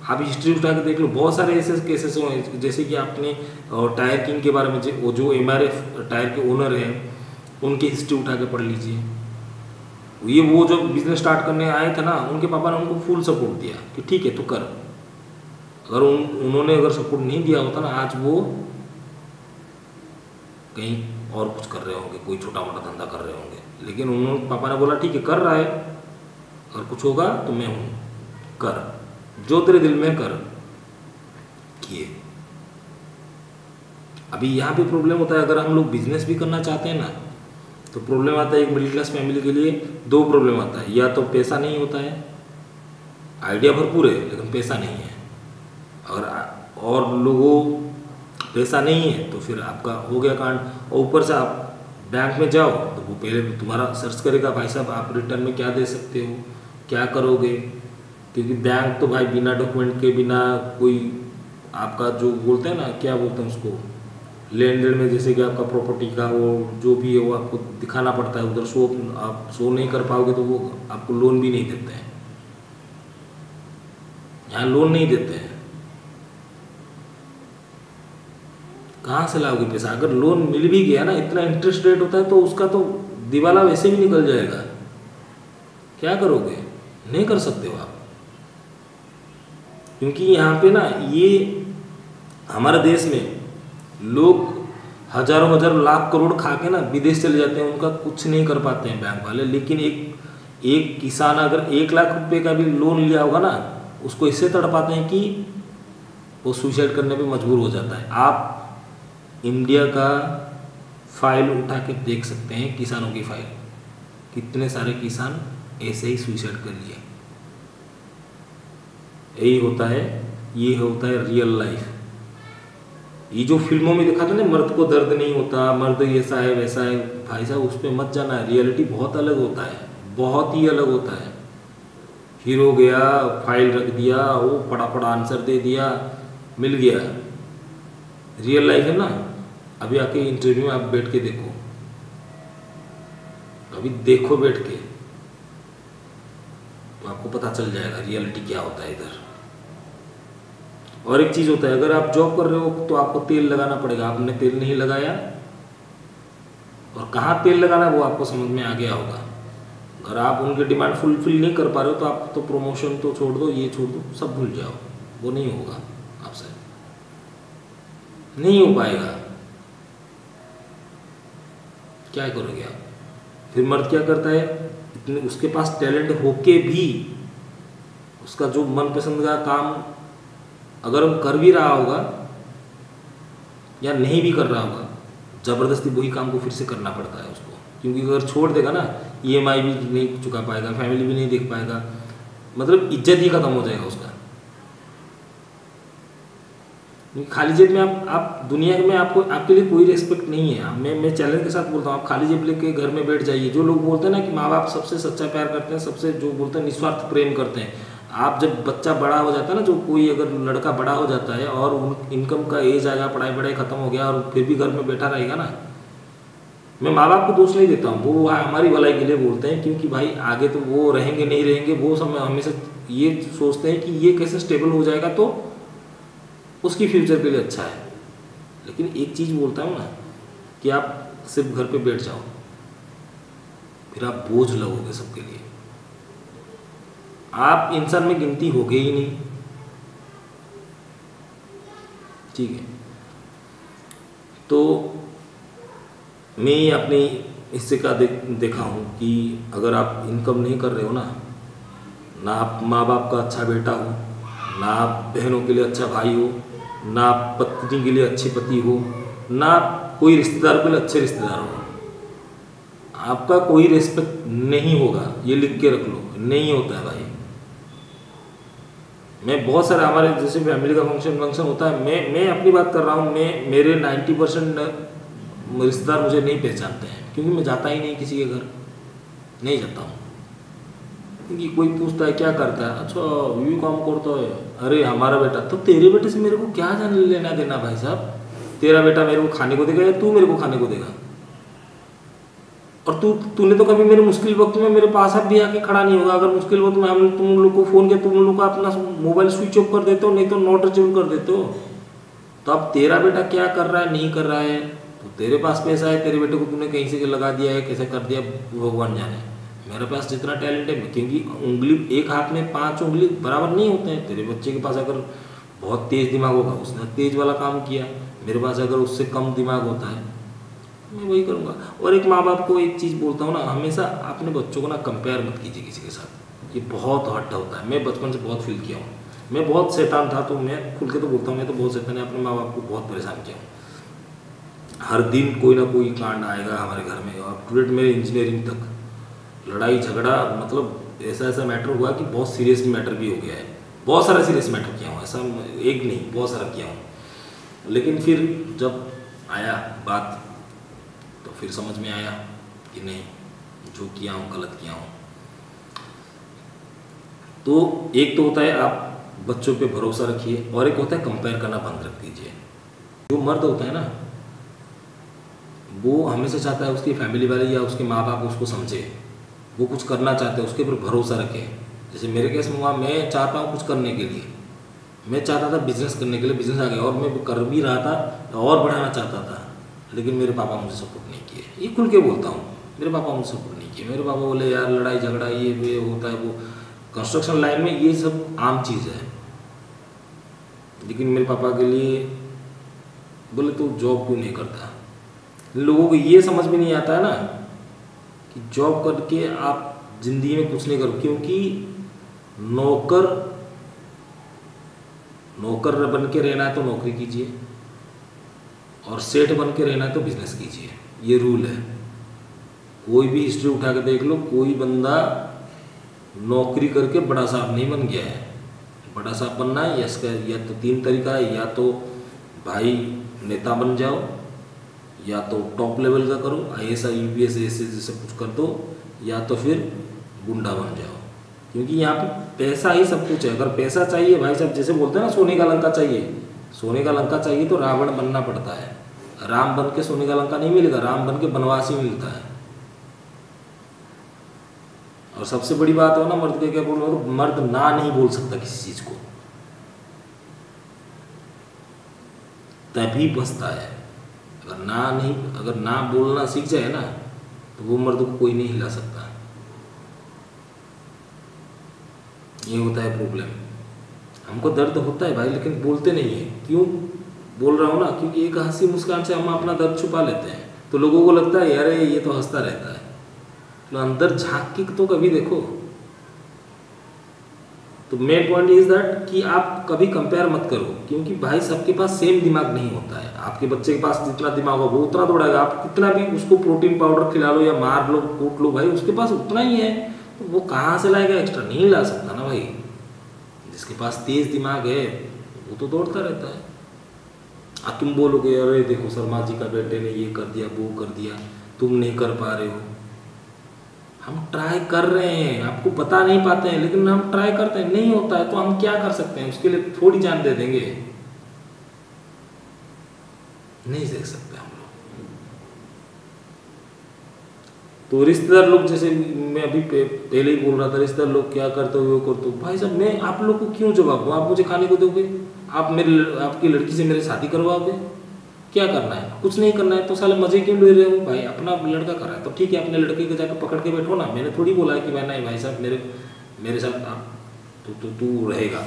आप हिस्ट्री उठा के देख लो, बहुत सारे ऐसे केसेस हुए, जैसे कि आपने टायर किंग के बारे में, जो MRF टायर के ओनर हैं उनकी हिस्ट्री उठा के पढ़ लीजिए। ये वो जो बिजनेस स्टार्ट करने आए थे ना, उनके पापा ने उनको फुल सपोर्ट दिया कि ठीक है तो कर। अगर उन्होंने अगर सपोर्ट नहीं दिया होता ना, आज वो कहीं और कुछ कर रहे होंगे, कोई छोटा मोटा धंधा कर रहे होंगे। लेकिन उन्होंने पापा ने बोला ठीक है कर रहा है, अगर कुछ होगा तो मैं हूँ, कर जो तेरे दिल में कर। किए। अभी यहाँ पे प्रॉब्लम होता है, अगर हम लोग बिजनेस भी करना चाहते हैं ना, तो प्रॉब्लम आता है एक मिडिल क्लास फैमिली के लिए। 2 प्रॉब्लम आता है, या तो पैसा नहीं होता है, आइडिया भरपूर है लेकिन पैसा नहीं है। और लोगों पैसा नहीं है तो फिर आपका हो गया कांड। और ऊपर से आप बैंक में जाओ तो वो पहले तुम्हारा सर्च करेगा, भाई साहब आप रिटर्न में क्या दे सकते हो, क्या करोगे। क्योंकि बैंक तो भाई बिना डॉक्यूमेंट के, बिना कोई आपका जो बोलते हैं ना, क्या बोलते हैं उसको, लेन देन में, जैसे कि आपका प्रॉपर्टी का वो जो भी है वो आपको दिखाना पड़ता है। उधर आप शो नहीं कर पाओगे तो वो आपको लोन भी नहीं देते हैं। यहाँ लोन नहीं देते हैं। कहाँ से लाओगे पैसा? अगर लोन मिल भी गया ना, इतना इंटरेस्ट रेट होता है तो उसका तो दिवाला वैसे भी निकल जाएगा। क्या करोगे? नहीं कर सकते हो आप, क्योंकि यहाँ पे ना ये हमारे देश में लोग हजारों हजारों लाख करोड़ खा के ना विदेश चले जाते हैं, उनका कुछ नहीं कर पाते हैं बैंक वाले। लेकिन एक किसान अगर 1 लाख रुपए का भी लोन लिया होगा ना, उसको इससे तड़पाते हैं कि वो सुसाइड करने पे मजबूर हो जाता है। आप इंडिया का फाइल उठा के देख सकते हैं, किसानों की फाइल, कितने सारे किसान ऐसे ही सुसाइड कर लिए। यही होता है, ये होता है रियल लाइफ। ये जो फिल्मों में दिखाते ना, मर्द को दर्द नहीं होता, मर्द ऐसा है वैसा है, भाई साहब उस पर मत जाना। रियलिटी बहुत अलग होता है, बहुत ही अलग होता है। हीरो गया, फाइल रख दिया, वो फटाफट आंसर दे दिया, मिल गया। रियल लाइफ है ना, अभी आके इंटरव्यू में आप बैठ के देखो, अभी देखो बैठ के, तो आपको पता चल जाएगा रियलिटी क्या होता है इधर। और एक चीज़ होता है, अगर आप जॉब कर रहे हो तो आपको तेल लगाना पड़ेगा। आपने तेल नहीं लगाया, और कहाँ तेल लगाना है वो आपको समझ में आ गया होगा। अगर आप उनकी डिमांड फुलफिल नहीं कर पा रहे हो तो आप तो प्रमोशन तो छोड़ दो, ये छोड़ दो, सब भूल जाओ, वो नहीं होगा आपसे, नहीं हो पाएगा। क्या करोगे आप? फिर मर्द क्या करता है, इतने उसके पास टैलेंट होके भी उसका जो मनपसंद का काम अगर वो कर भी रहा होगा या नहीं भी कर रहा होगा, ज़बरदस्ती वही काम को फिर से करना पड़ता है उसको। क्योंकि अगर छोड़ देगा ना, EMI भी नहीं चुका पाएगा, फैमिली भी नहीं देख पाएगा, मतलब इज्जत ही खत्म हो जाएगा उसका। खाली जेब में आप दुनिया में आपको आपके लिए कोई रिस्पेक्ट नहीं है। मैं चैलेंज के साथ बोलता हूँ, आप खाली जेब लेके घर में बैठ जाइए। जो लोग बोलते हैं ना कि माँ बाप सबसे सच्चा प्यार करते हैं, सबसे जो बोलते हैं निस्वार्थ प्रेम करते हैं, आप जब बच्चा बड़ा हो जाता है ना, जो कोई अगर लड़का बड़ा हो जाता है और इनकम का एज आएगा, पढ़ाई खत्म हो गया और फिर भी घर में बैठा रहेगा ना, मैं माँ बाप को दोष नहीं देता हूँ, वो हमारी भलाई के लिए बोलते हैं। क्योंकि भाई आगे तो वो रहेंगे नहीं रहेंगे, वो समय हमेशा ये सोचते हैं कि ये कैसे स्टेबल हो जाएगा तो उसकी फ्यूचर के लिए अच्छा है। लेकिन एक चीज़ बोलता हूँ ना कि आप सिर्फ घर पे बैठ जाओ, फिर आप बोझ लगोगे सबके लिए, आप इंसान में गिनती होगे ही नहीं। ठीक है, तो मैं अपने हिस्से का देखा हूँ कि अगर आप इनकम नहीं कर रहे हो ना आप माँ बाप का अच्छा बेटा हो, ना आप बहनों के लिए अच्छा भाई हो, ना आप पत्नी के लिए अच्छे पति हो, ना आप कोई रिश्तेदार के लिए अच्छे रिश्तेदार हो, आपका कोई रिस्पेक्ट नहीं होगा। ये लिख के रख लो, नहीं होता है भाई। मैं बहुत सारे हमारे जैसे फैमिली का फंक्शन होता है, मैं अपनी बात कर रहा हूँ, मेरे 90% रिश्तेदार मुझे नहीं पहचानते हैं, क्योंकि मैं जाता ही नहीं किसी के घर, नहीं जाता हूँ। क्योंकि कोई पूछता है क्या करता है, अच्छा ये काम करता है, अरे हमारा बेटा, तो तेरे बेटे से मेरे को क्या जान लेना देना भाई साहब। तेरा बेटा मेरे को खाने को देगा या तू मेरे को खाने को देगा? और तूने तो कभी मेरे मुश्किल वक्त में मेरे पास भी आके खड़ा नहीं होगा। अगर मुश्किल वक्त में तुम लोग को फ़ोन किया, तुम लोग का अपना मोबाइल स्विच ऑफ कर देते हो, नहीं तो नॉट रीचेबल कर देते हो। तो अब तेरा बेटा क्या कर रहा है नहीं कर रहा है, तो तेरे पास पैसा है, तेरे बेटे को तूने कहीं से लगा दिया है, कैसे कर दिया भगवान जाने। मेरे पास जितना टैलेंट है, क्योंकि उंगली एक हाथ में 5 उंगली बराबर नहीं होते हैं। तेरे बच्चे के पास अगर बहुत तेज़ दिमाग होगा, उसने तेज़ वाला काम किया, मेरे पास अगर उससे कम दिमाग होता है मैं वही करूँगा। और एक माँ बाप को एक चीज़ बोलता हूँ ना, हमेशा अपने बच्चों को ना कंपेयर मत कीजिए किसी के साथ, ये बहुत हर्ट होता है। मैं बचपन से बहुत फील किया हूँ, मैं बहुत शैतान था, तो मैं खुल के तो बोलता हूँ, मैं तो बहुत शैतान है, अपने माँ बाप को बहुत परेशान किया हूँ। हर दिन कोई ना कोई कांड आएगा हमारे घर में, और टू डेट मेरे इंजीनियरिंग तक लड़ाई झगड़ा, मतलब ऐसा मैटर हुआ कि बहुत सीरियस मैटर भी हो गया है। बहुत सारा सीरियस मैटर किया हूँ, ऐसा एक नहीं बहुत सारा किया हूँ। लेकिन फिर जब आया बात तो फिर समझ में आया कि नहीं, जो किया हूँ गलत किया हूँ। तो एक तो होता है आप बच्चों पे भरोसा रखिए, और एक होता है कंपेयर करना बंद रख दीजिए। जो मर्द होता है ना, वो हमेशा चाहता है उसकी फैमिली वाले या उसके माँ बाप उसको समझे, वो कुछ करना चाहते हैं, उसके ऊपर भरोसा रखें। जैसे मेरे केस में हुआ, मैं चाहता हूँ कुछ करने के लिए, मैं चाहता था बिजनेस करने के लिए, बिजनेस आ गया और मैं कर भी रहा था, और बढ़ाना चाहता था, लेकिन मेरे पापा मुझे सपोर्ट नहीं किए। ये खुल के बोलता हूँ, मेरे पापा मुझे सपोर्ट नहीं किए। मेरे पापा बोले यार लड़ाई झगड़ा ये होता है, वो कंस्ट्रक्शन लाइन में ये सब आम चीज़ है। लेकिन मेरे पापा के लिए बोले तो जॉब क्यों नहीं करता। लोगों को ये समझ में नहीं आता है ना कि जॉब करके आप ज़िंदगी में कुछ नहीं करो, क्योंकि नौकर बन के रहना है तो नौकरी कीजिए, और सेठ बन के रहना है तो बिजनेस कीजिए। ये रूल है। कोई भी हिस्ट्री उठा के देख लो, कोई बंदा नौकरी करके बड़ा साहब नहीं बन गया है। बड़ा साहब बनना है या तो 3 तरीका है, या तो भाई नेता बन जाओ, या तो टॉप लेवल का करो, IAS UPS ऐसे जैसे कुछ कर दो, या तो फिर गुंडा बन जाओ। क्योंकि यहाँ पे पैसा ही सब कुछ है। अगर पैसा चाहिए भाई साहब, जैसे बोलते हैं ना सोने का लंका चाहिए, सोने का लंका चाहिए तो रावण बनना पड़ता है। राम बन के सोने का लंका नहीं मिलेगा, राम बन के बनवास ही मिलता है। और सबसे बड़ी बात हो ना, मर्द के क्या बोलो, मर्द ना नहीं बोल सकता किसी चीज को, तभी बचता है। अगर ना बोलना सीख जाए ना, तो वो मर्द को कोई नहीं हिला सकता। ये होता है प्रॉब्लम। हमको दर्द होता है भाई, लेकिन बोलते नहीं है। क्यों बोल रहा हूँ ना, क्योंकि एक हंसी मुस्कान से हम अपना दर्द छुपा लेते हैं, तो लोगों को लगता है यार ये तो हंसता रहता है। तो अंदर झांक के तो कभी देखो। तो मेन पॉइंट इज दैट कि आप कभी कंपेयर मत करो, क्योंकि भाई सबके पास सेम दिमाग नहीं होता है। आपके बच्चे के पास जितना दिमाग होगा वो उतना दौड़ेगा। आप कितना भी उसको प्रोटीन पाउडर खिला लो या मार लो कूट लो, भाई उसके पास उतना ही है। तो वो कहाँ से लाएगा एक्स्ट्रा? नहीं ला सकता ना भाई। जिसके पास तेज दिमाग है वो तो दौड़ता रहता है। अब तुम बोलोगे अरे देखो शर्मा जी का बेटे ने ये कर दिया वो कर दिया, तुम नहीं कर पा रहे हो। हम ट्राई कर रहे हैं, आपको बता नहीं पाते हैं, लेकिन हम ट्राई करते हैं। नहीं होता है तो हम क्या कर सकते हैं? उसके लिए थोड़ी जान दे देंगे? नहीं देख सकते हम लोग। तो रिश्तेदार लोग, जैसे मैं अभी पहले ही बोल रहा था, रिश्तेदार लोग क्या करते हो वो करते हो। भाई साहब मैं आप लोग को क्यों जवाब दूं? आप मुझे खाने को दोगे? आपकी लड़की से मेरी शादी करवाओगे? क्या करना है? कुछ नहीं करना है तो साले मजे क्यों ले रहे हो? भाई अपना लड़का कर रहा है तो ठीक है, अपने लड़के को जाकर पकड़ के बैठो ना। मैंने थोड़ी बोला है कि मैं नहीं भाई साहब मेरे साथ आप तू रहेगा,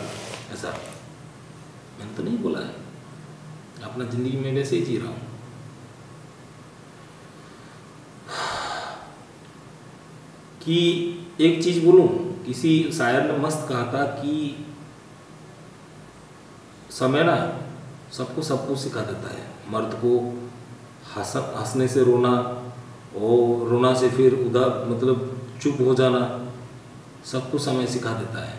ऐसा मैंने तो नहीं बोला है। अपना जिंदगी में वैसे ही जी रहा हूँ। कि एक चीज बोलूं, किसी शायर ने मस्त कहा था कि समय ना सबको सब कुछ सिखा देता है। मर्द को हंसने से रोना, और रोना से फिर उधर मतलब चुप हो जाना, सब कुछ समय सिखा देता है।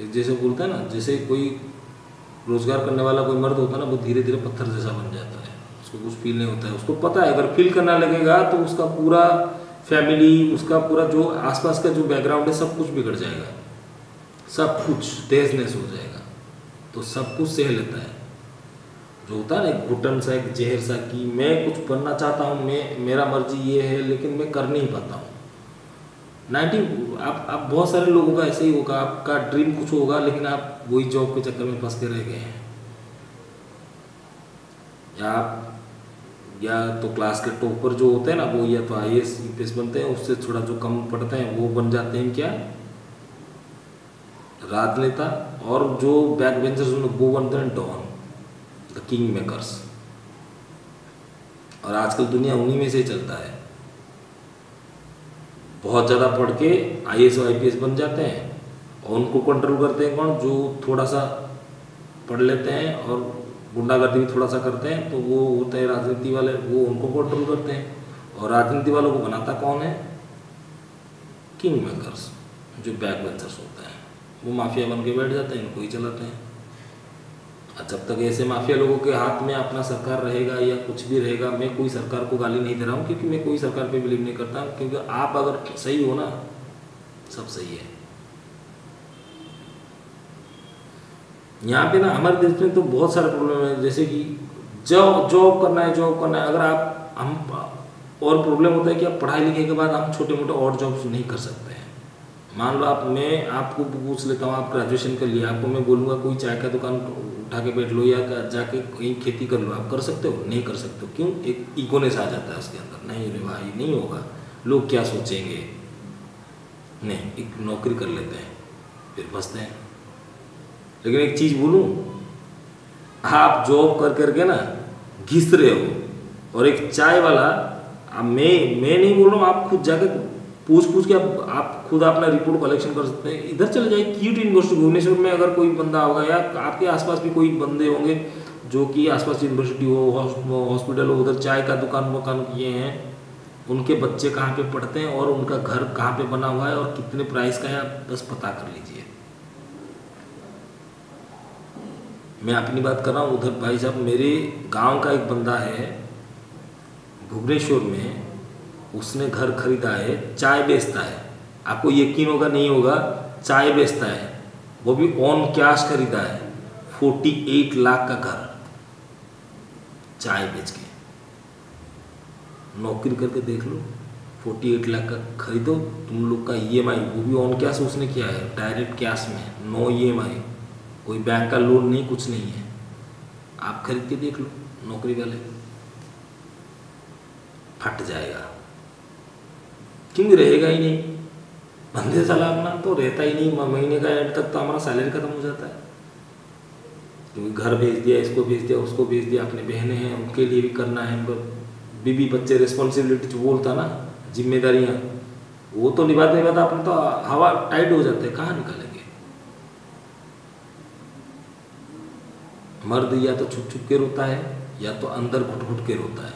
एक जैसे बोलता है ना, जैसे कोई रोजगार करने वाला कोई मर्द होता है ना, वो धीरे धीरे पत्थर जैसा बन जाता है। उसको कुछ फील नहीं होता है। उसको पता है अगर फील करना लगेगा तो उसका पूरा फैमिली, उसका पूरा जो आसपास का जो बैकग्राउंड है सब कुछ बिगड़ जाएगा, सब कुछ तेजनेस हो जाएगा। तो सब कुछ सह लेता है। जो होता है ना एक घुटन सा, एक जहर सा, कि मैं कुछ बनना चाहता हूँ, मेरा मर्जी ये है, लेकिन मैं कर नहीं पाता हूँ। आप बहुत सारे लोगों का ऐसे ही होगा। आपका ड्रीम कुछ होगा, लेकिन आप वही जॉब के चक्कर में फंस के रह गए हैं। या तो क्लास के टॉपर जो होते हैं ना, वो या तो IAS UPS बनते हैं, उससे थोड़ा जो कम पढ़ते हैं वो बन जाते हैं क्या, राजनेता। और जो बैक बेंचर्स वो बनते हैं डॉन, द किंग मेकर्स। और आजकल दुनिया उन्हीं में से ही चलता है। बहुत ज़्यादा पढ़ के IAS और IPS बन जाते हैं, और उनको कंट्रोल करते हैं कौन? जो थोड़ा सा पढ़ लेते हैं और गुंडागर्दी भी थोड़ा सा करते हैं, तो वो होते हैं राजनीति वाले, वो उनको कंट्रोल करते हैं। और राजनीति वालों को बनाता कौन है? किंग मेकर्स, जो बैक बेंचर्स होते हैं। वो माफिया बन के बैठ जाते हैं, इनको ही चलाते हैं। और जब तक ऐसे माफिया लोगों के हाथ में अपना सरकार रहेगा या कुछ भी रहेगा, मैं कोई सरकार को गाली नहीं दे रहा हूँ, क्योंकि मैं कोई सरकार पे बिलीव नहीं करता, क्योंकि आप अगर सही हो ना, सब सही है। यहाँ पे ना हमारे देश में तो बहुत सारे प्रॉब्लम है, जैसे कि जॉब करना है। अगर हम और प्रॉब्लम होता है कि आप पढ़ाई लिखे के बाद हम छोटे मोटे और जॉब्स नहीं कर सकते हैं। मान लो आप, मैं आपको पूछ लेता हूँ, आप ग्रेजुएशन कर लिया, आपको मैं बोलूँगा कोई चाय का दुकान उठा के बैठ लो या जाके कहीं खेती कर लो, आप कर सकते हो? नहीं कर सकते हो। क्यों? एक ईगोनेस आ जाता है उसके अंदर, नहीं रे भाई नहीं होगा, लोग क्या सोचेंगे, नहीं एक नौकरी कर लेते हैं, फिर फंसते हैं। लेकिन एक चीज़ बोलूँ, आप जॉब कर करके ना घिस रहे हो, और एक चाय वाला, मैं नहीं बोल रहा हूँ, आप खुद जाकर पूछ के आप खुद अपना रिपोर्ट कलेक्शन कर सकते हैं। इधर चले जाए क्यूट यूनिवर्सिटी भुवनेश्वर में, अगर कोई बंदा होगा या आपके आसपास भी कोई बंदे होंगे जो कि आसपास यूनिवर्सिटी हो, हॉस्पिटल हो, उधर चाय का दुकान वकान किए हैं, उनके बच्चे कहाँ पे पढ़ते हैं और उनका घर कहाँ पे बना हुआ है और कितने प्राइस का है, आप बस पता कर लीजिए। मैं अपनी बात कर रहा हूँ। उधर भाई साहब मेरे गांव का एक बंदा है भुवनेश्वर में, उसने घर खरीदा है, चाय बेचता है, आपको यकीन होगा नहीं होगा, चाय बेचता है, वो भी ऑन कैश खरीदा है, 48 लाख का घर चाय बेच के। नौकरी करके देख लो, 48 लाख का खरीदो, तुम लोग का EMI वो भी ऑन कैश उसने किया है, डायरेक्ट कैश में, नो EMI, कोई बैंक का लोन नहीं, कुछ नहीं है। आप खरीद के देख लो, नौकरी वाले फट जाएगा, क्योंकि रहेगा ही नहीं। बंदे साला अपना तो रहता ही नहीं, महीने का एंड तक तो हमारा सैलरी खत्म हो जाता है, क्योंकि घर भेज दिया, इसको भेज दिया, उसको भेज दिया, अपने बहनें हैं उनके लिए भी करना है, बीबी बच्चे, रिस्पॉन्सिबिलिटी जो बोलता ना, जिम्मेदारियाँ, वो तो निभाते निभाते अपने तो हवा टाइट हो जाते हैं, कहाँ निकालेंगे। मर्द या तो छुप छुप के रोता है या तो अंदर घुट घुट के रोता है।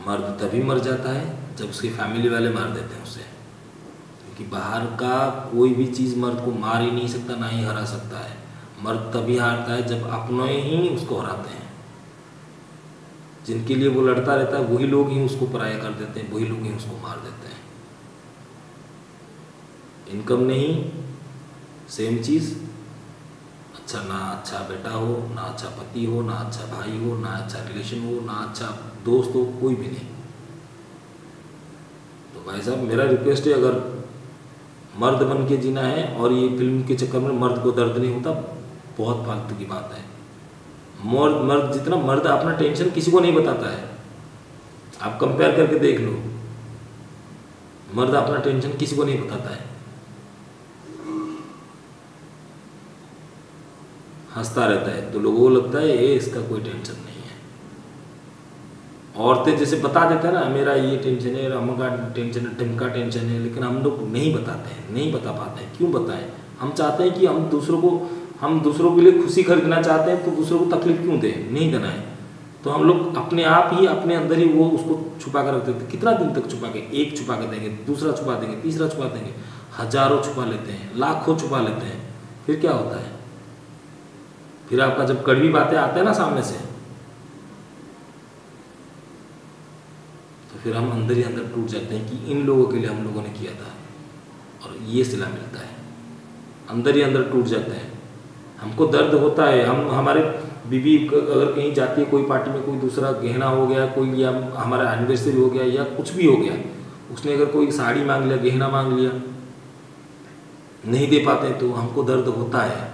मर्द तभी मर जाता है जब उसकी फैमिली वाले मार देते हैं उसे, क्योंकि बाहर का कोई भी चीज़ मर्द को मार ही नहीं सकता, ना ही हरा सकता है। मर्द तभी हारता है जब अपने ही उसको हराते हैं। जिनके लिए वो लड़ता रहता है वही लोग ही उसको पराया कर देते हैं, वही लोग ही उसको मार देते हैं। इनकम नहीं, सेम चीज़, अच्छा ना अच्छा बेटा हो, ना अच्छा पति हो, ना अच्छा भाई हो, ना अच्छा रिलेशन हो, ना अच्छा दोस्त हो, कोई भी नहीं। तो भाई साहब मेरा रिक्वेस्ट है, अगर मर्द बन के जीना है और ये फिल्म के चक्कर में मर्द को दर्द नहीं होता, बहुत फालतू की बात है। मर्द जितना मर्द अपना टेंशन किसी को नहीं बताता है, आप कंपेयर करके देख लो, मर्द अपना टेंशन किसी को नहीं बताता है, हंसता रहता है, तो लोगों को लगता है ये इसका कोई टेंशन नहीं है। औरतें जैसे बता देते हैं ना, मेरा ये टेंशन है, अमका टेंशन है, ढिमका टेंशन है, लेकिन हम लोग नहीं बताते हैं, नहीं बता पाते हैं। क्यों बताएं? हम चाहते हैं कि हम दूसरों के लिए खुशी खरीदना चाहते हैं, तो दूसरों को तकलीफ क्यों दें, नहीं देना है। तो हम लोग अपने आप ही अपने अंदर ही वो उसको छुपा कर रख देते। कितना दिन तक छुपा के, एक छुपा के देंगे, दूसरा छुपा देंगे, तीसरा छुपा देंगे, हजारों छुपा लेते हैं, लाखों छुपा लेते हैं। फिर क्या होता है? फिर आपका जब कड़वी बातें आते हैं ना सामने से, तो फिर हम अंदर ही अंदर टूट जाते हैं कि इन लोगों के लिए हम लोगों ने किया था और ये सिला मिलता है। अंदर ही अंदर टूट जाते हैं, हमको दर्द होता है। हमारे बीवी अगर कहीं जाती है, कोई पार्टी में कोई दूसरा गहना हो गया, कोई या हमारा एनिवर्सरी हो गया या कुछ भी हो गया, उसने अगर कोई साड़ी मांग लिया, गहना मांग लिया, नहीं दे पाते तो हमको दर्द होता है।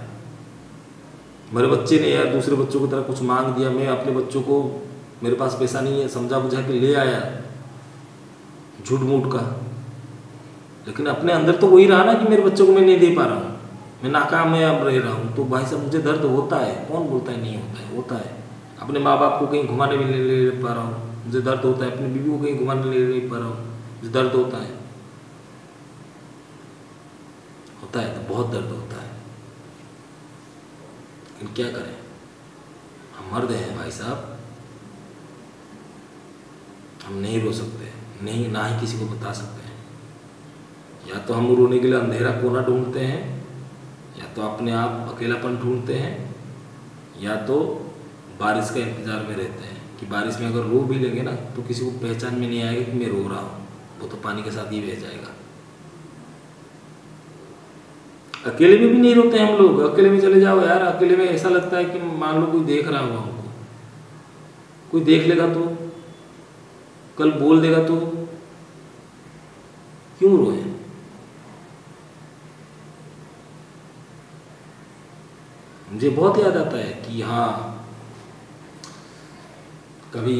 मेरे बच्चे ने या दूसरे बच्चों की तरह कुछ मांग दिया, मैं अपने बच्चों को, मेरे पास पैसा नहीं है, समझा बुझा के ले आया झूठ मूठ का, लेकिन अपने अंदर तो वही रहा ना कि मेरे बच्चों को मैं नहीं दे पा रहा हूँ, मैं नाकाम है अब रह रहा हूँ। तो भाई साहब मुझे दर्द होता है। कौन बोलता है नहीं होता है? होता है। अपने माँ बाप को कहीं घुमाने भी नहीं ले पा रहा हूँ, मुझे दर्द होता है। अपनी बीवी को कहीं घुमाने ले नहीं पा रहा हूँ, मुझे दर्द होता है। होता है तो बहुत दर्द होता है, लेकिन क्या करें, हम मर्द हैं भाई साहब, हम नहीं रो सकते, नहीं, ना ही किसी को बता सकते हैं। या तो हम रोने के लिए अंधेरा कोना ढूंढते हैं, या तो अपने आप अकेलापन ढूंढते हैं, या तो बारिश का इंतज़ार में रहते हैं कि बारिश में अगर रो भी लेंगे ना तो किसी को पहचान में नहीं आएगा कि मैं रो रहा हूँ, वो तो पानी के साथ ही बह जाएगा। अकेले में भी नहीं रोते हम लोग। अकेले में चले जाओ यार, अकेले में ऐसा लगता है कि मान लो कोई देख रहा होगा हमको, कोई देख लेगा तो, कल बोल देगा तो, क्यों रोए? मुझे बहुत याद आता है कि हाँ, कभी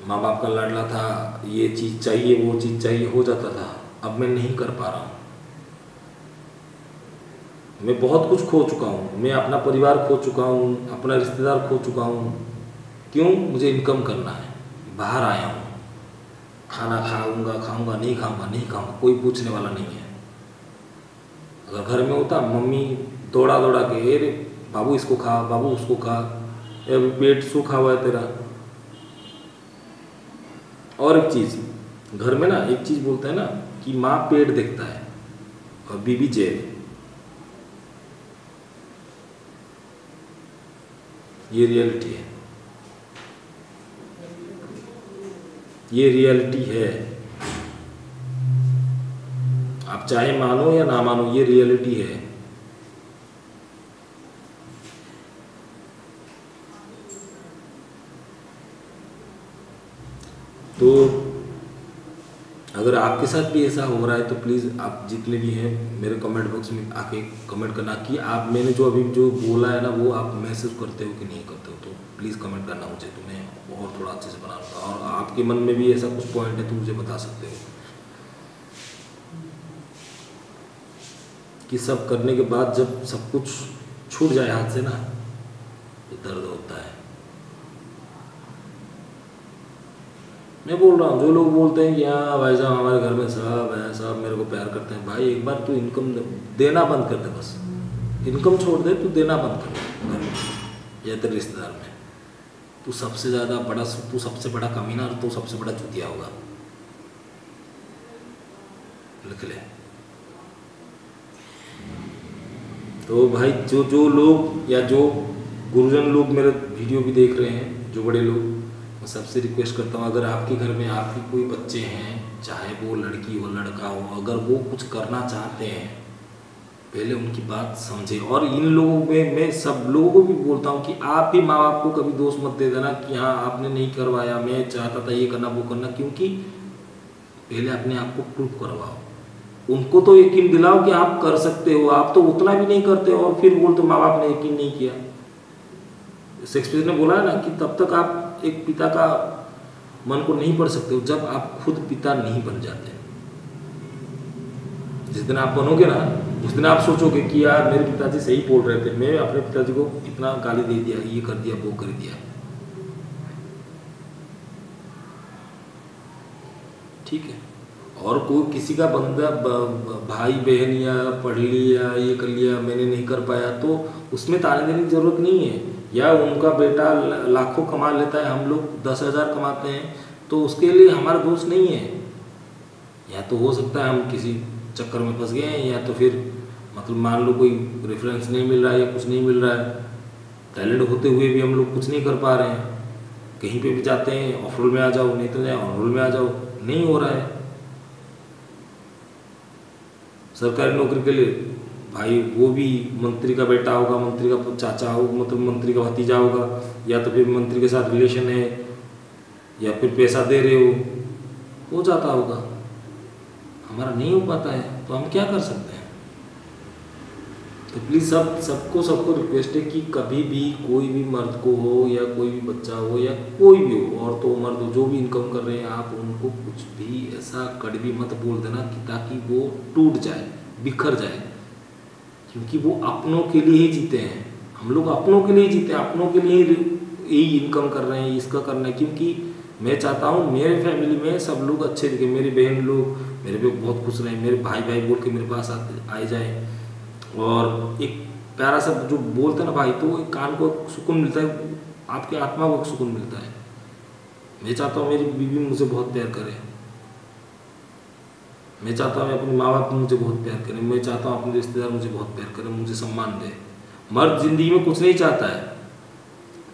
माँ बाप का लाडला था, ये चीज़ चाहिए वो चीज़ चाहिए हो जाता था। अब मैं नहीं कर पा रहा हूँ। मैं बहुत कुछ खो चुका हूँ। मैं अपना परिवार खो चुका हूँ, अपना रिश्तेदार खो चुका हूँ। क्यों? मुझे इनकम करना है। बाहर आया हूँ, खाना खाऊंगा नहीं खाऊंगा, कोई पूछने वाला नहीं है। अगर घर में होता, मम्मी दौड़ा दौड़ा के, अरे बाबू इसको खा, बाबू उसको खा, अभी पेट सूखा हुआ है तेरा। और एक चीज़, घर में ना एक चीज़ बोलते हैं ना कि माँ पेट देखता है और बीबी जेब। ये रियलिटी है, ये रियलिटी है। आप चाहे मानो या ना मानो, ये रियलिटी है। तो अगर आपके साथ भी ऐसा हो रहा है तो प्लीज़ आप जितने भी हैं मेरे कमेंट बॉक्स में आके कमेंट करना कि आप, मैंने जो अभी जो बोला है ना वो आप महसूस करते हो कि नहीं करते हो। तो प्लीज़ कमेंट करना मुझे, तो मैं और थोड़ा अच्छे से बना लूँगा। और आपके मन में भी ऐसा कुछ पॉइंट है तो मुझे बता सकते हो कि सब करने के बाद जब सब कुछ छूट जाए हाथ से ना, तो दर्द होता है। मैं बोल रहा हूँ, जो लोग बोलते हैं कि हाँ भाई साहब हमारे घर में सब है, सब मेरे को प्यार करते हैं, भाई एक बार तू इनकम देना बंद कर दे। बस इनकम छोड़ दे, तू देना बंद कर दे घर में या तेरे रिश्तेदार में। तू सबसे ज़्यादा बड़ा, तू सबसे बड़ा कमीना और तू सबसे बड़ा चूतिया होगा। लिख ले। तो भाई जो लोग या जो गुरुजन लोग मेरे वीडियो भी देख रहे हैं, जो बड़े लोग, मैं सबसे रिक्वेस्ट करता हूँ, अगर आपके घर में आपके कोई बच्चे हैं, चाहे वो लड़की हो लड़का हो, अगर वो कुछ करना चाहते हैं, पहले उनकी बात समझे। और इन लोगों में मैं सब लोगों को भी बोलता हूँ कि आप भी माँ बाप को कभी दोष मत दे देना कि हाँ आपने नहीं करवाया, मैं चाहता था ये करना वो करना। क्योंकि पहले अपने आप को प्रूव करवाओ, उनको तो यकीन दिलाओ कि आप कर सकते हो। आप तो उतना भी नहीं करते और फिर बोलते माँ बाप ने यकीन नहीं किया। शेक्सपियर ने बोला है ना कि तब तक आप एक पिता का मन को नहीं पढ़ सकते हो जब आप खुद पिता नहीं बन जाते। जिस दिन आप बनोगे ना, उस दिन आप सोचोगे कि यार मेरे पिताजी सही बोल रहे थे, मैं अपने पिताजी को इतना गाली दे दिया, ये कर दिया वो कर दिया। ठीक है। और कोई किसी का बंदा भाई बहन या पढ़ लिया ये कर लिया, मैंने नहीं कर पाया, तो उसमें ताने देने की जरूरत नहीं है। या उनका बेटा लाखों कमा लेता है, हम लोग 10,000 कमाते हैं, तो उसके लिए हमारा दोष नहीं है। या तो हो सकता है हम किसी चक्कर में फंस गए हैं, या तो फिर मतलब मान लो कोई रेफरेंस नहीं मिल रहा है या कुछ नहीं मिल रहा है। टैलेंट होते हुए भी हम लोग कुछ नहीं कर पा रहे हैं। कहीं पे भी जाते हैं ऑफ रोल में आ जाओ, नहीं तो जाए ऑन रोल में आ जाओ, नहीं हो रहा है। सरकारी नौकरी के लिए भाई वो भी मंत्री का बेटा होगा, मंत्री का चाचा होगा, मतलब मंत्री का भतीजा होगा, या तो फिर मंत्री के साथ रिलेशन है, या फिर पैसा दे रहे हो जाता होगा। हमारा नहीं हो पाता है तो हम क्या कर सकते हैं। तो प्लीज़ सबको रिक्वेस्ट है कि कभी भी कोई भी मर्द को हो या कोई भी बच्चा हो या कोई भी हो, औरत हो मर्द हो, जो भी इनकम कर रहे हैं, आप उनको कुछ भी ऐसा कड़वी मत बोल देना कि ताकि वो टूट जाए, बिखर जाए। क्योंकि वो अपनों के लिए ही जीते हैं, हम लोग अपनों के लिए ही जीते हैं, अपनों के लिए यही इनकम कर रहे हैं, इसका करना है। क्योंकि मैं चाहता हूँ मेरे फैमिली में सब लोग अच्छे दिखे, मेरी बहन लोग मेरे पे बहुत खुश रहे, मेरे भाई भाई बोल के मेरे पास आए जाए। और एक प्यारा सा जो बोलते हैं ना भाई, तो एक कान को सुकून मिलता है, आपके आत्मा को सुकून मिलता है। मैं चाहता हूँ मेरी बीवी मुझे बहुत प्यार करे, मैं चाहता हूँ अपने माँ बाप मुझे बहुत प्यार करें, मैं चाहता हूँ अपने रिश्तेदार मुझे बहुत प्यार करें, मुझे सम्मान दे। मर्द जिंदगी में कुछ नहीं चाहता है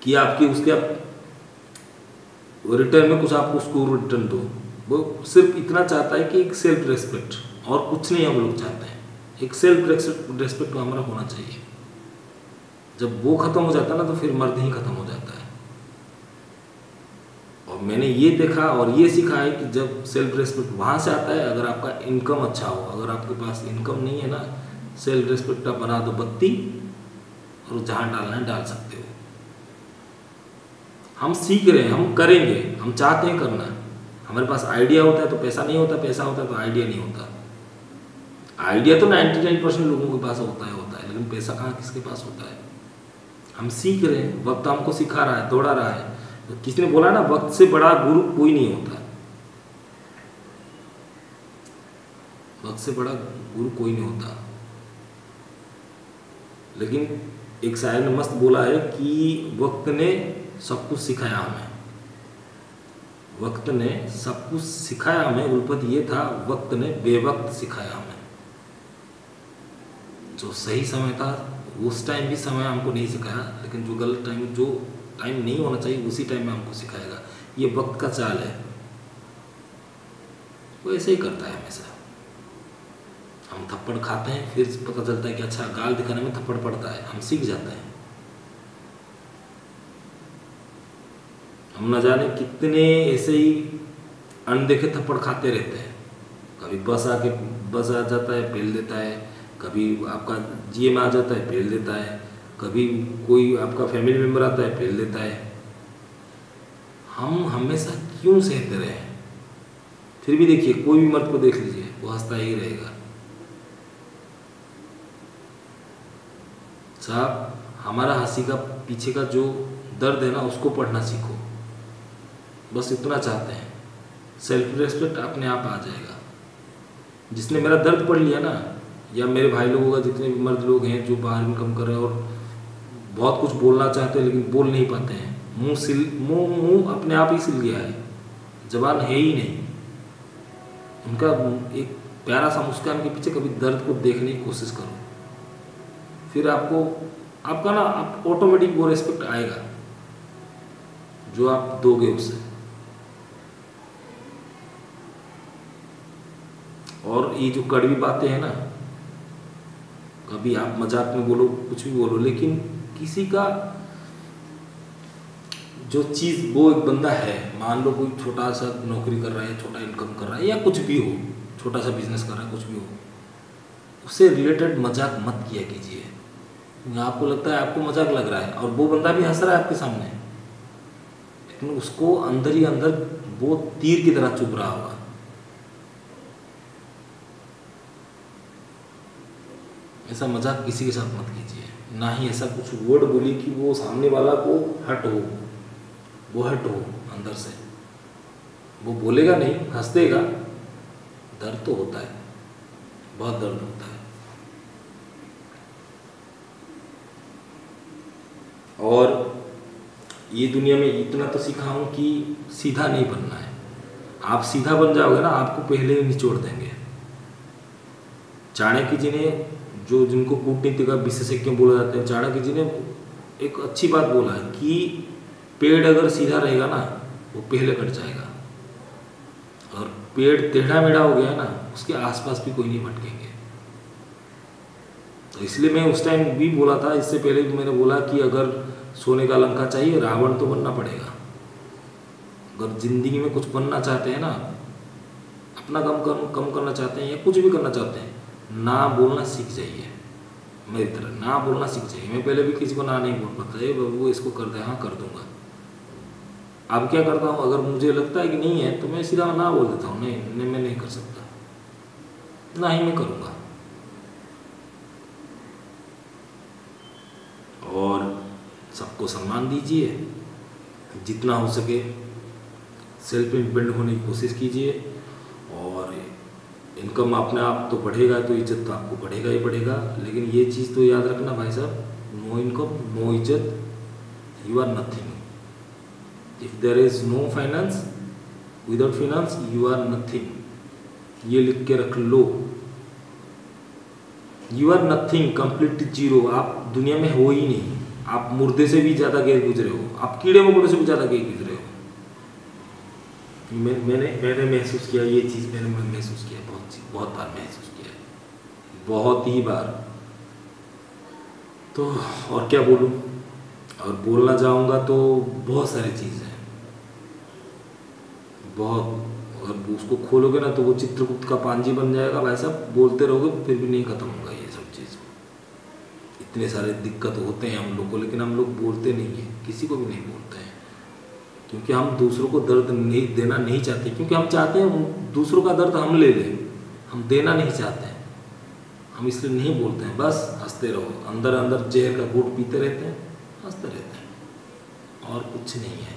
कि आपकी उसके रिटर्न में कुछ आपको उसको रिटर्न दो। वो सिर्फ इतना चाहता है कि एक सेल्फ रेस्पेक्ट, और कुछ नहीं हम लोग चाहते हैं। एक सेल्फ रेस्पेक्ट हमारा होना चाहिए। जब वो खत्म हो जाता है ना, तो फिर मर्द ही खत्म हो जाता है। और मैंने ये देखा और ये सीखा है कि जब सेल्फ रेस्पेक्ट वहाँ से आता है अगर आपका इनकम अच्छा हो। अगर आपके पास इनकम नहीं है ना, सेल्फ रेस्पेक्ट आप बना दो बत्ती और जहाँ डालना है डाल सकते हो। हम सीख रहे हैं, हम करेंगे, हम चाहते हैं करना। हमारे पास आइडिया होता है तो पैसा नहीं होता, पैसा होता है तो आइडिया नहीं होता। आइडिया तो 99% लोगों के पास होता है, लेकिन पैसा कहाँ किसके पास होता है। हम सीख रहे हैं, वक्त हमको सिखा रहा है, दौड़ा रहा है। तो किसी ने बोला ना, वक्त से बड़ा गुरु कोई नहीं होता। वक्त से बड़ा गुरु कोई नहीं होता। लेकिन एक शायर ने मस्त बोला है कि वक्त ने सब कुछ सिखाया हमें, वक्त ने सब कुछ सिखाया हमें। उल्पत ये था, वक्त ने बेवक्त सिखाया हमें। जो सही समय था उस टाइम भी समय हमको नहीं सिखाया, लेकिन जो गलत टाइम, जो टाइम नहीं होना चाहिए उसी टाइम में हमको सिखाएगा। ये वक्त का चाल है, वो ऐसे ही करता है हमेशा। हम थप्पड़ खाते हैं, फिर पता चलता है कि अच्छा गाल दिखाने में थप्पड़ पड़ता है, हम सीख जाते हैं। हम न जाने कितने ऐसे ही अनदेखे थप्पड़ खाते रहते हैं। कभी बस आ जाता है, पेल देता है। कभी आपका जीएम आ जाता है, पेल देता है। कभी कोई आपका फैमिली मेम्बर आता है, पेल देता है। हम हमेशा क्यों सहते रहे? फिर भी देखिए, कोई भी मर्द को देख लीजिए, वो हंसता ही रहेगा। साहब, हमारा हंसी का पीछे का जो दर्द है ना, उसको पढ़ना सीखो। बस इतना चाहते हैं, सेल्फ रेस्पेक्ट अपने आप आ जाएगा। जिसने मेरा दर्द पढ़ लिया ना, या मेरे भाई लोगों का जितने भी मर्द लोग हैं जो बाहर इनकम कर रहे हैं और बहुत कुछ बोलना चाहते हैं लेकिन बोल नहीं पाते हैं, मुंह अपने आप ही सिल गया है, जबान है ही नहीं। उनका एक प्यारा सा मुस्कान के पीछे कभी दर्द को देखने की कोशिश करो, फिर आपका ना आप ऑटोमेटिक वो रेस्पेक्ट आएगा जो आप दोगे उसे। और ये जो कड़वी बातें हैं ना, कभी आप मजाक में बोलो, कुछ भी बोलो, लेकिन किसी का जो चीज़, वो एक बंदा है, मान लो कोई छोटा सा नौकरी कर रहा है, छोटा इनकम कर रहा है, या कुछ भी हो, छोटा सा बिजनेस कर रहा है, कुछ भी हो, उससे रिलेटेड मजाक मत किया कीजिए। आपको लगता है आपको मजाक लग रहा है और वो बंदा भी हंस रहा है आपके सामने, लेकिन उसको अंदर ही अंदर वो तीर की तरह चुभ रहा होगा। ऐसा मजाक किसी के साथ मत कीजिए, ना ही ऐसा कुछ वर्ड बोलिए कि वो सामने वाला को हट हो, वो हट हो अंदर से। वो बोलेगा नहीं, हंस देगा, दर्द तो होता है, बहुत दर्द होता है। और ये दुनिया में इतना तो सीखा हूँ कि सीधा नहीं बनना है। आप सीधा बन जाओगे ना, आपको पहले ही निचोड़ देंगे। चाणक्य जी ने, जो जिनको कूटनीति का विशेषज्ञ बोला जाता है, चाणक्य जी ने एक अच्छी बात बोला है कि पेड़ अगर सीधा रहेगा ना, वो पहले कट जाएगा, और पेड़ टेढ़ा मेढ़ा हो गया ना, उसके आसपास भी कोई नहीं भटकेंगे। तो इसलिए मैं उस टाइम भी बोला था, इससे पहले भी मैंने बोला कि अगर सोने का लंका चाहिए, रावण तो बनना पड़ेगा। अगर जिंदगी में कुछ बनना चाहते हैं ना, अपना कम करना चाहते हैं या कुछ भी करना चाहते हैं, ना बोलना सीख जाइए। मेरी तरह ना बोलना सीख जाइए। मैं पहले भी किसी को ना नहीं बोल पाता, ये वो इसको कर दे, हाँ कर दूंगा। अब क्या करता हूँ, अगर मुझे लगता है कि नहीं है तो मैं सीधा ना बोल देता हूँ, नहीं मैं नहीं कर सकता, ना ही मैं करूँगा। और सबको सम्मान दीजिए, जितना हो सके सेल्फ इंडिपेंडेंट होने की कोशिश कीजिए। और इनकम अपने आप तो बढ़ेगा, तो इज्जत तो आपको बढ़ेगा ही बढ़ेगा। लेकिन ये चीज़ तो याद रखना भाई साहब, नो इनकम नो इज्जत, you are nothing. If there is no finance, without finance you are nothing. ये लिख के रख लो, you are nothing, complete zero. आप दुनिया में हो ही नहीं, आप मुर्दे से भी ज़्यादा गैर गुजरे हो, आप कीड़े मकोड़े से भी ज़्यादा गैर गुजरे हो। मैंने महसूस किया ये चीज़, मैंने महसूस किया, बहुत बार महसूस किया, बहुत ही बार। तो और क्या बोलूँ, और बोलना चाहूँगा तो बहुत सारी चीज़ें हैं, बहुत, अगर उसको खोलोगे ना तो वो चित्रगुप्त का पांजी बन जाएगा भाई साहब, बोलते रहोगे फिर भी नहीं खत्म होगा ये सब चीज़। इतने सारे दिक्कत होते हैं हम लोग को, लेकिन हम लोग बोलते नहीं हैं, किसी को भी नहीं बोलते हैं, क्योंकि हम दूसरों को दर्द नहीं देना नहीं चाहते, क्योंकि हम चाहते हैं दूसरों का दर्द हम ले लें, हम देना नहीं चाहते हैं, हम इसलिए नहीं बोलते हैं। बस हंसते रहो, अंदर अंदर जहर का घूंट पीते रहते हैं, हंसते रहते हैं, और कुछ नहीं है।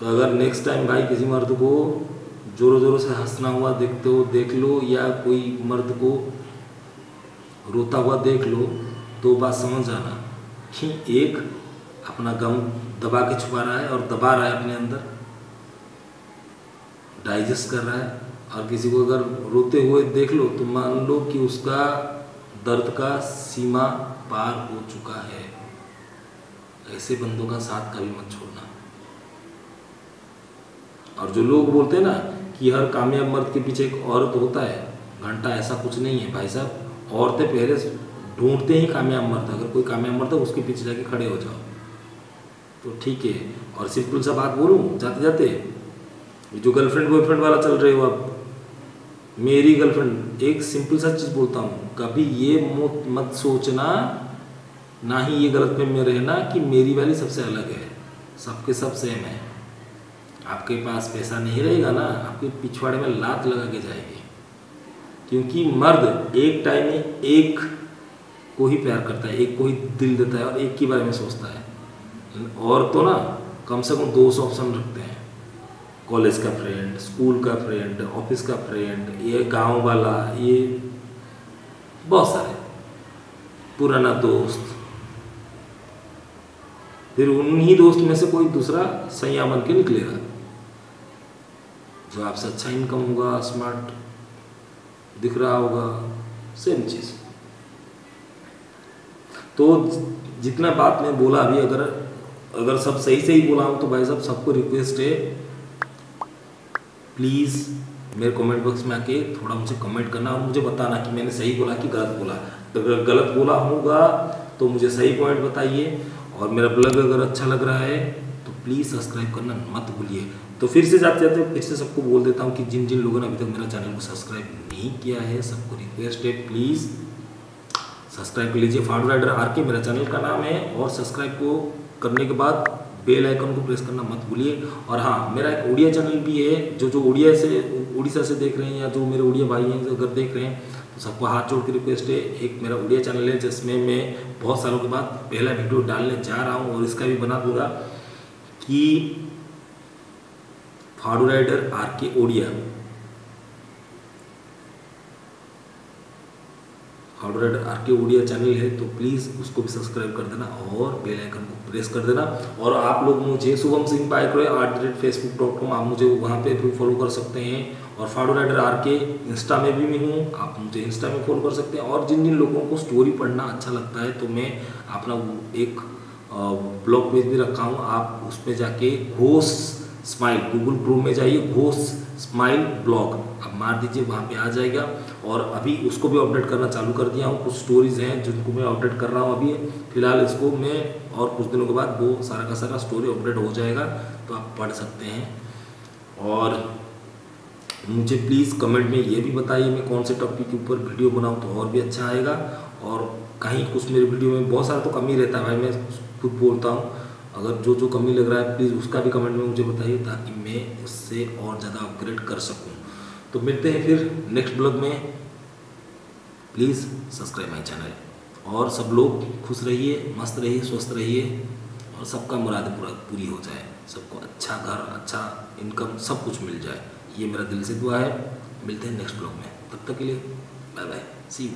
तो अगर नेक्स्ट टाइम भाई किसी मर्द को जोरों जोरों से हंसना हुआ देखते हो, देख लो, या कोई मर्द को रोता हुआ देख लो, तो बात समझ जाना कि एक अपना गम दबा के छुपा रहा है और दबा रहा है अपने अंदर, डाइजेस्ट कर रहा है, और किसी को अगर रोते हुए देख लो तो मान लो कि उसका दर्द का सीमा पार हो चुका है। ऐसे बंदों का साथ कभी मत छोड़ना। और जो लोग बोलते हैं ना कि हर कामयाब मर्द के पीछे एक औरत होता है, घंटा, ऐसा कुछ नहीं है भाई साहब। औरतें पहले ढूंढते ही कामयाब मर्द, अगर कोई कामयाब मर्द है उसके पीछे जाके खड़े हो जाओ तो ठीक है। और सिंपल सा बात बोलूँ जाते जाते, जो गर्लफ्रेंड बॉयफ्रेंड वाला चल रहे हो अब, मेरी गर्लफ्रेंड, एक सिंपल सा चीज़ बोलता हूँ, कभी ये मत सोचना, ना ही ये गलतफहमी में रहना कि मेरी वाली सबसे अलग है, सबके सब सेम है। आपके पास पैसा नहीं रहेगा ना, आपके पिछवाड़े में लात लगा के जाएगी, क्योंकि मर्द एक टाइम में एक को ही प्यार करता है, एक को ही दिल देता है और एक के बारे में सोचता है। और तो ना कम से कम 200 ऑप्शन रखते हैं, कॉलेज का फ्रेंड, स्कूल का फ्रेंड, ऑफिस का फ्रेंड, ये गांव वाला, ये बहुत सारे, पुराना दोस्त, फिर उन्हीं दोस्त में से कोई दूसरा सैया बन के निकलेगा जो आपसे अच्छा इनकम होगा, स्मार्ट दिख रहा होगा, सेम चीज़। तो जितना बात मैं बोला अभी, अगर सब सही से ही बोला हूँ तो भाई साहब सबको रिक्वेस्ट है, प्लीज़ मेरे कमेंट बॉक्स में आके थोड़ा मुझे कमेंट करना और मुझे बताना कि मैंने सही बोला कि गलत बोला। अगर गलत बोला होगा तो मुझे सही पॉइंट बताइए, और मेरा ब्लॉग अगर अच्छा लग रहा है तो प्लीज़ सब्सक्राइब करना मत भूलिए। तो फिर से जाते जाते फिर से सबको बोल देता हूँ कि जिन जिन लोगों ने अभी तक मेरा चैनल को सब्सक्राइब नहीं किया है, सबको रिक्वेस्ट है प्लीज़ सब्सक्राइब कर लीजिए। फाड़ू राइडर आरके मेरा चैनल का नाम है, और सब्सक्राइब को करने के बाद बेल आइकन को प्रेस करना मत भूलिए। और हाँ, मेरा एक उड़िया चैनल भी है, जो उड़ीसा से देख रहे हैं, या जो मेरे उड़िया भाई हैं अगर देख रहे हैं, तो सबको हाथ जोड़ के रिक्वेस्ट है, एक मेरा उड़िया चैनल है जिसमें मैं बहुत सालों के बाद पहला वीडियो डालने जा रहा हूँ, और इसका भी बना दूंगा कि फाड़ू राइडर आरके उड़िया, फाड़ू राइडर आरके उड़िया चैनल है, तो प्लीज़ उसको भी सब्सक्राइब कर देना और बेल आइकन को प्रेस कर देना। और आप लोग मुझे शुभम सिंह पाइक्रोय @facebook.com, आप मुझे वहाँ पे भी फॉलो कर सकते हैं। और फाड़ू राइडर आरके इंस्टा में भी मैं हूँ, आप मुझे इंस्टा में फॉलो कर सकते हैं। और जिन जिन लोगों को स्टोरी पढ़ना अच्छा लगता है, तो मैं अपना एक ब्लॉग पेज भी रखा हूँ, आप उसमें जाके घोष स्माइल, गूगल क्रोम में जाइए, घोष स्माइल ब्लॉग अब मार दीजिए, वहाँ पे आ जाएगा। और अभी उसको भी अपडेट करना चालू कर दिया हूँ, कुछ स्टोरीज़ हैं जिनको मैं अपडेट कर रहा हूँ अभी फ़िलहाल इसको मैं, और कुछ दिनों के बाद वो सारा का सारा स्टोरी अपडेट हो जाएगा, तो आप पढ़ सकते हैं। और मुझे प्लीज़ कमेंट में ये भी बताइए मैं कौन से टॉपिक के ऊपर वीडियो बनाऊँ तो और भी अच्छा आएगा। और कहीं कुछ मेरे वीडियो में बहुत सारा तो कमी रहता है भाई, मैं खुद बोलता हूँ, अगर जो कमी लग रहा है प्लीज़ उसका भी कमेंट में मुझे बताइए, ताकि मैं उससे और ज़्यादा अपग्रेड कर सकूँ। तो मिलते हैं फिर नेक्स्ट ब्लॉग में, प्लीज़ सब्सक्राइब माई चैनल। और सब लोग खुश रहिए, मस्त रहिए, स्वस्थ रहिए, और सबका मुराद पूरी हो जाए, सबको अच्छा घर, अच्छा इनकम, सब कुछ मिल जाए, ये मेरा दिल से दुआ है। मिलते हैं नेक्स्ट ब्लॉग में, तब तक के लिए बाय बाय, सी यू।